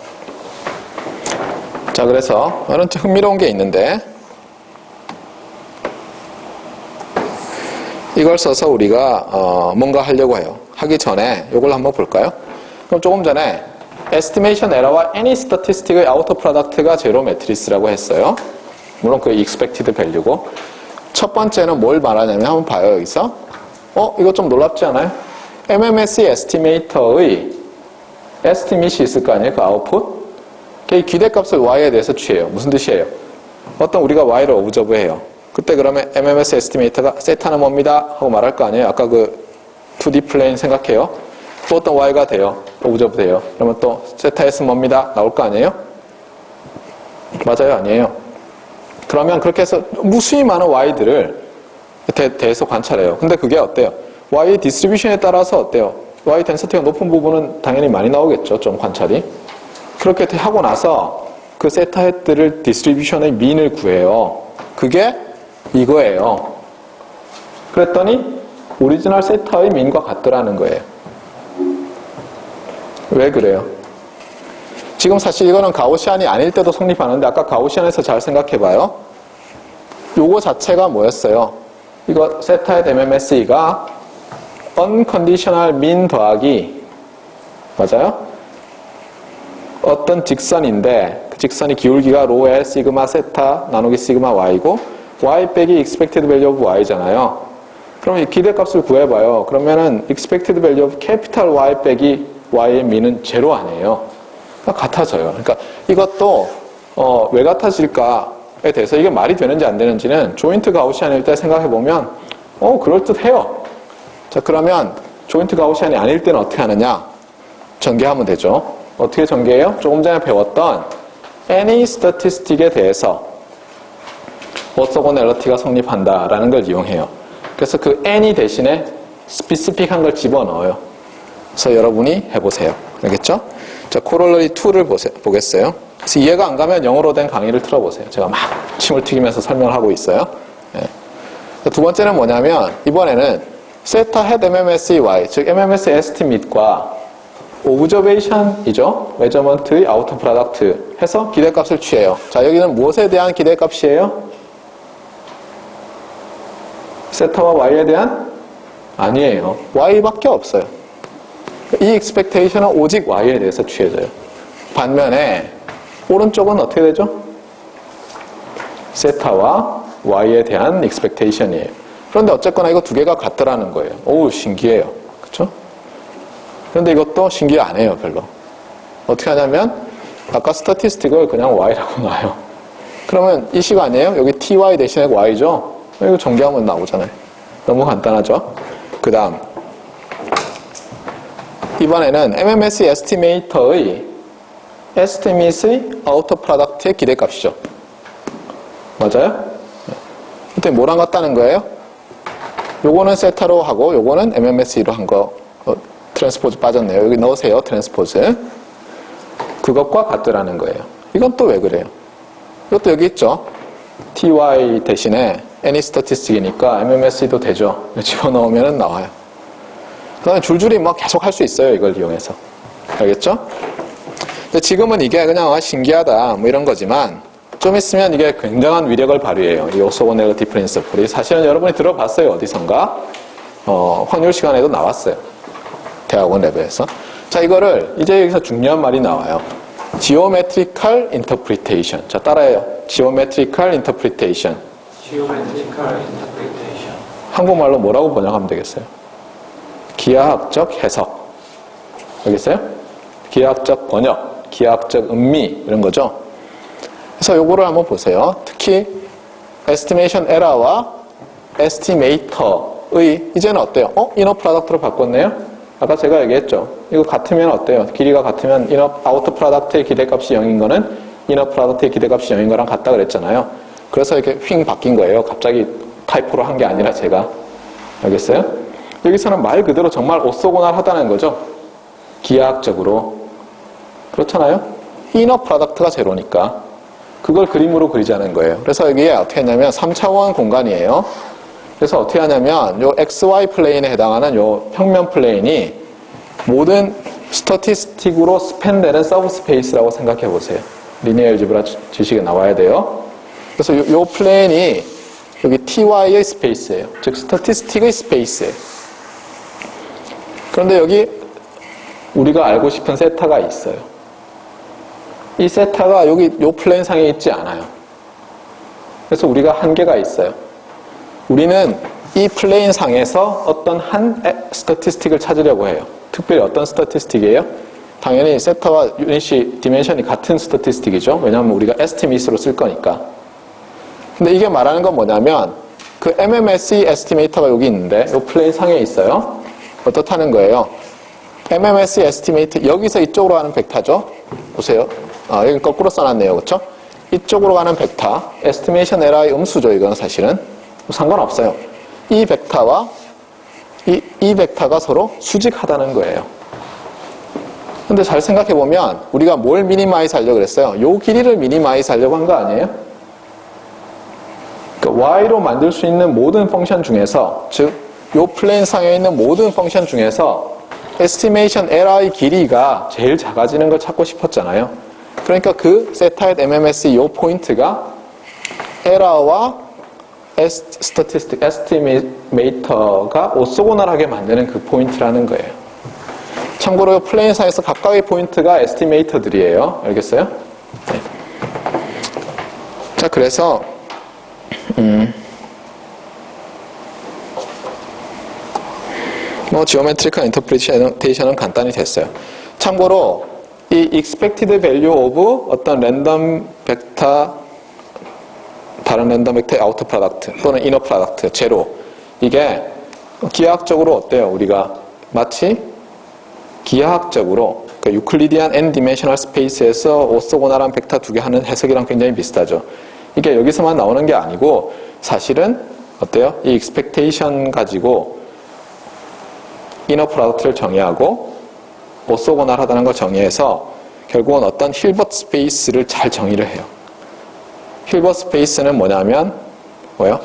자, 그래서 오늘 좀 흥미로운 게 있는데 이걸 써서 우리가 뭔가 하려고 해요. 하기 전에 이걸 한번 볼까요? 그럼 조금 전에 estimation error와 any statistic의 outer product가 제로 매트리스라고 했어요. 물론 그게 expected value고. 첫 번째는 뭘 말하냐면 한번 봐요. 여기서 이거 좀 놀랍지 않아요? MMSE estimator의 estimate이 있을 거 아니에요? 그 output. 이 기대값을 y에 대해서 취해요. 무슨 뜻이에요? 어떤 우리가 y를 오브저브해요. 그때 그러면 MMS 에스티메이터가 세타는 뭡니다 하고 말할 거 아니에요. 아까 그 2D 플레인 생각해요. 또 어떤 y가 돼요. 오브저브 돼요. 그러면 또 세타 S는 뭡니다 나올 거 아니에요. 맞아요? 아니에요? 그러면 그렇게 해서 무수히 많은 y들을 대해서 관찰해요. 근데 그게 어때요? y 디스트리뷰션에 따라서 어때요? y 덴시티가 높은 부분은 당연히 많이 나오겠죠. 좀 관찰이. 그렇게 하고 나서 그 세타 햇들을 디스트리뷰션의 민을 구해요. 그게 이거예요. 그랬더니 오리지널 세타의 민과 같더라는 거예요. 왜 그래요? 지금 사실 이거는 가우시안이 아닐 때도 성립하는데 아까 가우시안에서 잘 생각해봐요. 요거 자체가 뭐였어요? 이거 세타의 MMSE가 unconditional mean 더하기 맞아요? 어떤 직선인데 그 직선이 기울기가 로 L 시그마 세타 나누기 시그마 y고 y 빼기 expected value of y잖아요. 그럼 이 기대값을 구해봐요. 그러면은 expected value of capital Y 빼기 y의 미는 제로 아니에요. 그러니까 같아져요. 그러니까 이것도 왜 같아질까에 대해서 이게 말이 되는지 안 되는지는 조인트 가우시안일 때 생각해보면 그럴듯해요. 자, 그러면 조인트 가우시안이 아닐 때는 어떻게 하느냐? 전개하면 되죠. 어떻게 전개해요? 조금 전에 배웠던 any statistic에 대해서 오소고넬러티가 성립한다라는 걸 이용해요. 그래서 그 any 대신에 스피시픽한 걸 집어넣어요. 그래서 여러분이 해보세요. 알겠죠? 자, 코롤러리 2를 보겠어요. 그래서 이해가 안 가면 영어로 된 강의를 틀어보세요. 제가 막 침을 튀기면서 설명을 하고 있어요. 네. 두 번째는 뭐냐면 이번에는 세타 헤드 MMSE Y, 즉 MMS 에스티밋과 오브저베이션이죠. 메저먼트의 아우터 프로덕트 해서 기대값을 취해요. 자, 여기는 무엇에 대한 기대값이에요? 세타와 y에 대한? 아니에요. y밖에 없어요. 이 expectation은 오직 y에 대해서 취해져요. 반면에 오른쪽은 어떻게 되죠? 세타와 y에 대한 expectation이에요. 그런데 어쨌거나 이거 두 개가 같더라는 거예요. 오우, 신기해요. 그렇죠? 그런데 이것도 신기해 안 해요, 별로. 어떻게 하냐면 아까 스태티스틱을 그냥 y라고 놔요. 그러면 이 식 아니에요? 여기 ty 대신에 y죠? 이거 전개하면 나오잖아요. 너무 간단하죠? 그 다음 이번에는 MMS 에스티메이터의 에스티밋의 아우터 프로덕트의 기대값이죠. 맞아요? 그때 뭐랑 같다는 거예요? 요거는 세타로 하고 요거는 MMSE로 한 거 트랜스포즈 빠졌네요. 여기 넣으세요. 트랜스포즈. 그것과 같더라는 거예요. 이건 또 왜 그래요? 이것도 여기 있죠. ty 대신에 any statistic이니까 MMSE도 되죠. 집어넣으면 나와요. 그 다음에 줄줄이 뭐 계속 할 수 있어요. 이걸 이용해서. 알겠죠? 근데 지금은 이게 그냥 신기하다 뭐 이런 거지만 좀 있으면 이게 굉장한 위력을 발휘해요. 이 오소고넬러티 프린시플이. 사실은 여러분이 들어봤어요. 어디선가. 확률 시간에도 나왔어요. 대학원 레벨에서. 자, 이거를 이제 여기서 중요한 말이 나와요. Geometrical Interpretation. 자, 따라해요. Geometrical Interpretation. Geometrical Interpretation. 한국말로 뭐라고 번역하면 되겠어요? 기하학적 해석. 알겠어요? 기하학적 번역, 기하학적 음미 이런 거죠. 그래서 요거를 한번 보세요. 특히 Estimation Error와 Estimator의 이제는 어때요? 이너 프로덕트로 바꿨네요? 아까 제가 얘기했죠. 이거 같으면 어때요? 길이가 같으면 아우터 프로덕트의 기대값이 0인 거는 이너 프로덕트의 기대값이 0인 거랑 같다 그랬잖아요. 그래서 이렇게 휙 바뀐 거예요. 갑자기 타이포로 한 게 아니라 제가. 알겠어요? 여기서는 말 그대로 정말 오소고날하다는 거죠. 기하학적으로. 그렇잖아요? 이너 프로덕트가 제로니까 그걸 그림으로 그리자는 거예요. 그래서 여기에 어떻게 했냐면 3차원 공간이에요. 그래서 어떻게 하냐면 요 XY 플레인에 해당하는 요 평면 플레인이 모든 스태티스틱으로 스팬되는 서브스페이스라고 생각해 보세요. 리니어 알제브라 지식에 나와야 돼요. 그래서 요 플레인이 여기 TY의 스페이스예요. 즉 스태티스틱의 스페이스예요. 그런데 여기 우리가 알고 싶은 세타가 있어요. 이 세타가 여기 요 플레인 상에 있지 않아요. 그래서 우리가 한계가 있어요. 우리는 이 플레인 상에서 어떤 한 스태티스틱을 찾으려고 해요. 특별히 어떤 스태티스틱이에요? 당연히 세타와 유닛이 디멘션이 같은 스태티스틱이죠. 왜냐하면 우리가 에스티메이트로 쓸 거니까. 근데 이게 말하는 건 뭐냐면 그 MMSE 에스티메이터가 여기 있는데 이 플레인 상에 있어요. 어떻다는 거예요? MMSE 에스티메이터 여기서 이쪽으로 가는 벡터죠. 보세요. 여기 거꾸로 써놨네요. 그렇죠? 이쪽으로 가는 벡터 에스티메이션 에러의 음수죠. 이건 사실은 상관없어요. 이 벡터와 이 벡터가 서로 수직하다는 거예요. 근데 잘 생각해 보면 우리가 뭘 미니마이즈 하려고 그랬어요? 요 길이를 미니마이즈 하려고 한 거 아니에요? 그러니까 y로 만들 수 있는 모든 펑션 중에서 즉 요 플레인 상에 있는 모든 펑션 중에서 에스티메이션 에러의 길이가 제일 작아지는 걸 찾고 싶었잖아요. 그러니까 그 세타의 MMSE 요 포인트가 에러와 스태티스틱 에스티메이터가 오소고널하게 만드는 그 포인트라는 거예요. 참고로 플레인상에서 각각의 포인트가 에스티메이터들이에요. 알겠어요? 네. 자, 그래서 지오메트리컬 인터프리테이션은 간단히 됐어요. 참고로 이 expected value of 어떤 랜덤 벡터 다른 랜덤 벡터의 아우터 프로덕트 또는 이너 프로덕트 제로 이게 기하학적으로 어때요? 우리가 마치 기하학적으로 그러니까 유클리디안 n 디멘셔널 스페이스에서 오소고널한 벡터 두 개 하는 해석이랑 굉장히 비슷하죠. 이게 여기서만 나오는 게 아니고 사실은 어때요? 이 expectation 가지고 이너 프로덕트를 정의하고 오소고널하다는 걸 정의해서 결국은 어떤 힐버트 스페이스를 잘 정의를 해요. 힐버트 스페이스는 뭐냐면 뭐요?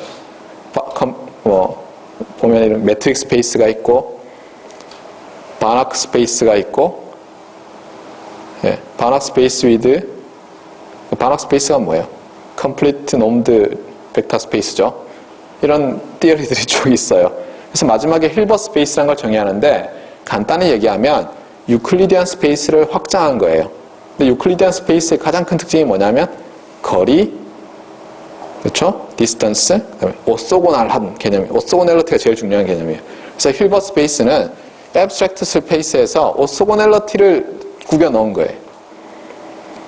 보면 이런 매트릭 스페이스가 있고 바나크 스페이스가 있고 바나크 스페이스 위드 바나크 스페이스가 뭐예요? 컴플리트 놈드 벡터 스페이스죠. 이런 띠어리들이 쭉 있어요. 그래서 마지막에 힐버트 스페이스라는 걸 정의하는데 간단히 얘기하면 유클리디안 스페이스를 확장한 거예요. 근데 유클리디안 스페이스의 가장 큰 특징이 뭐냐면 거리, 그렇죠? 디스턴스, 그다음에 오소고널한 개념이 오소고넬러티가 제일 중요한 개념이에요. 그래서 힐버트 스페이스는 앱스트랙트 스페이스에서 오소고넬러티를 구겨 넣은 거예요.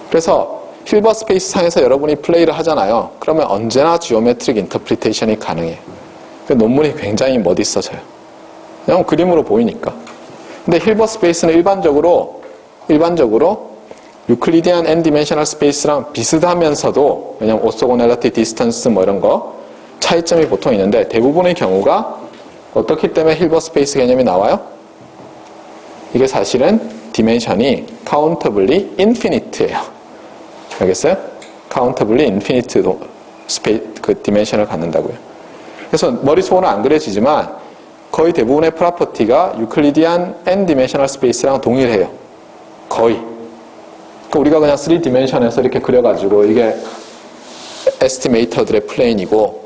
그래서 힐버트 스페이스 상에서 여러분이 플레이를 하잖아요. 그러면 언제나 지오메트릭 인터프리테이션이 가능해요. 논문이 굉장히 멋있어져요. 그냥 그림으로 보이니까. 근데 힐버트 스페이스는 일반적으로 유클리디안 n 디멘셔널 스페이스랑 비슷하면서도 왜냐면 오소고넬러티, 디스턴스 뭐 이런 거 차이점이 보통 있는데 대부분의 경우가 어떻기 때문에 힐버트 스페이스 개념이 나와요? 이게 사실은 디멘션이 카운터블리 인피니트예요. 알겠어요? 카운터블리 인피니트 그 디멘션을 갖는다고요. 그래서 머릿속으로 안 그려지지만 거의 대부분의 프로퍼티가 유클리디안 n 디멘셔널 스페이스랑 동일해요. 거의. 그러니까 우리가 그냥 3디멘션에서 이렇게 그려가지고 이게 에스티메이터들의 플레인이고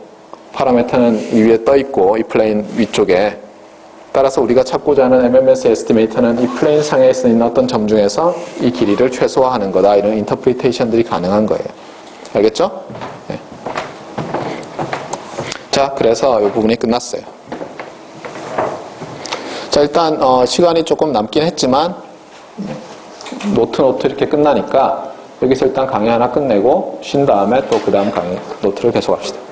파라메터는 이 위에 떠 있고 이 플레인 위쪽에 따라서 우리가 찾고자 하는 MMS 에스티메이터는 이 플레인 상에 있는 어떤 점 중에서 이 길이를 최소화하는 거다. 이런 인터프리테이션들이 가능한 거예요. 알겠죠? 네. 자, 그래서 이 부분이 끝났어요. 자, 일단 시간이 조금 남긴 했지만 노트 이렇게 끝나니까 여기서 일단 강의 하나 끝내고 쉰 다음에 또 그 다음 강의 노트를 계속합시다.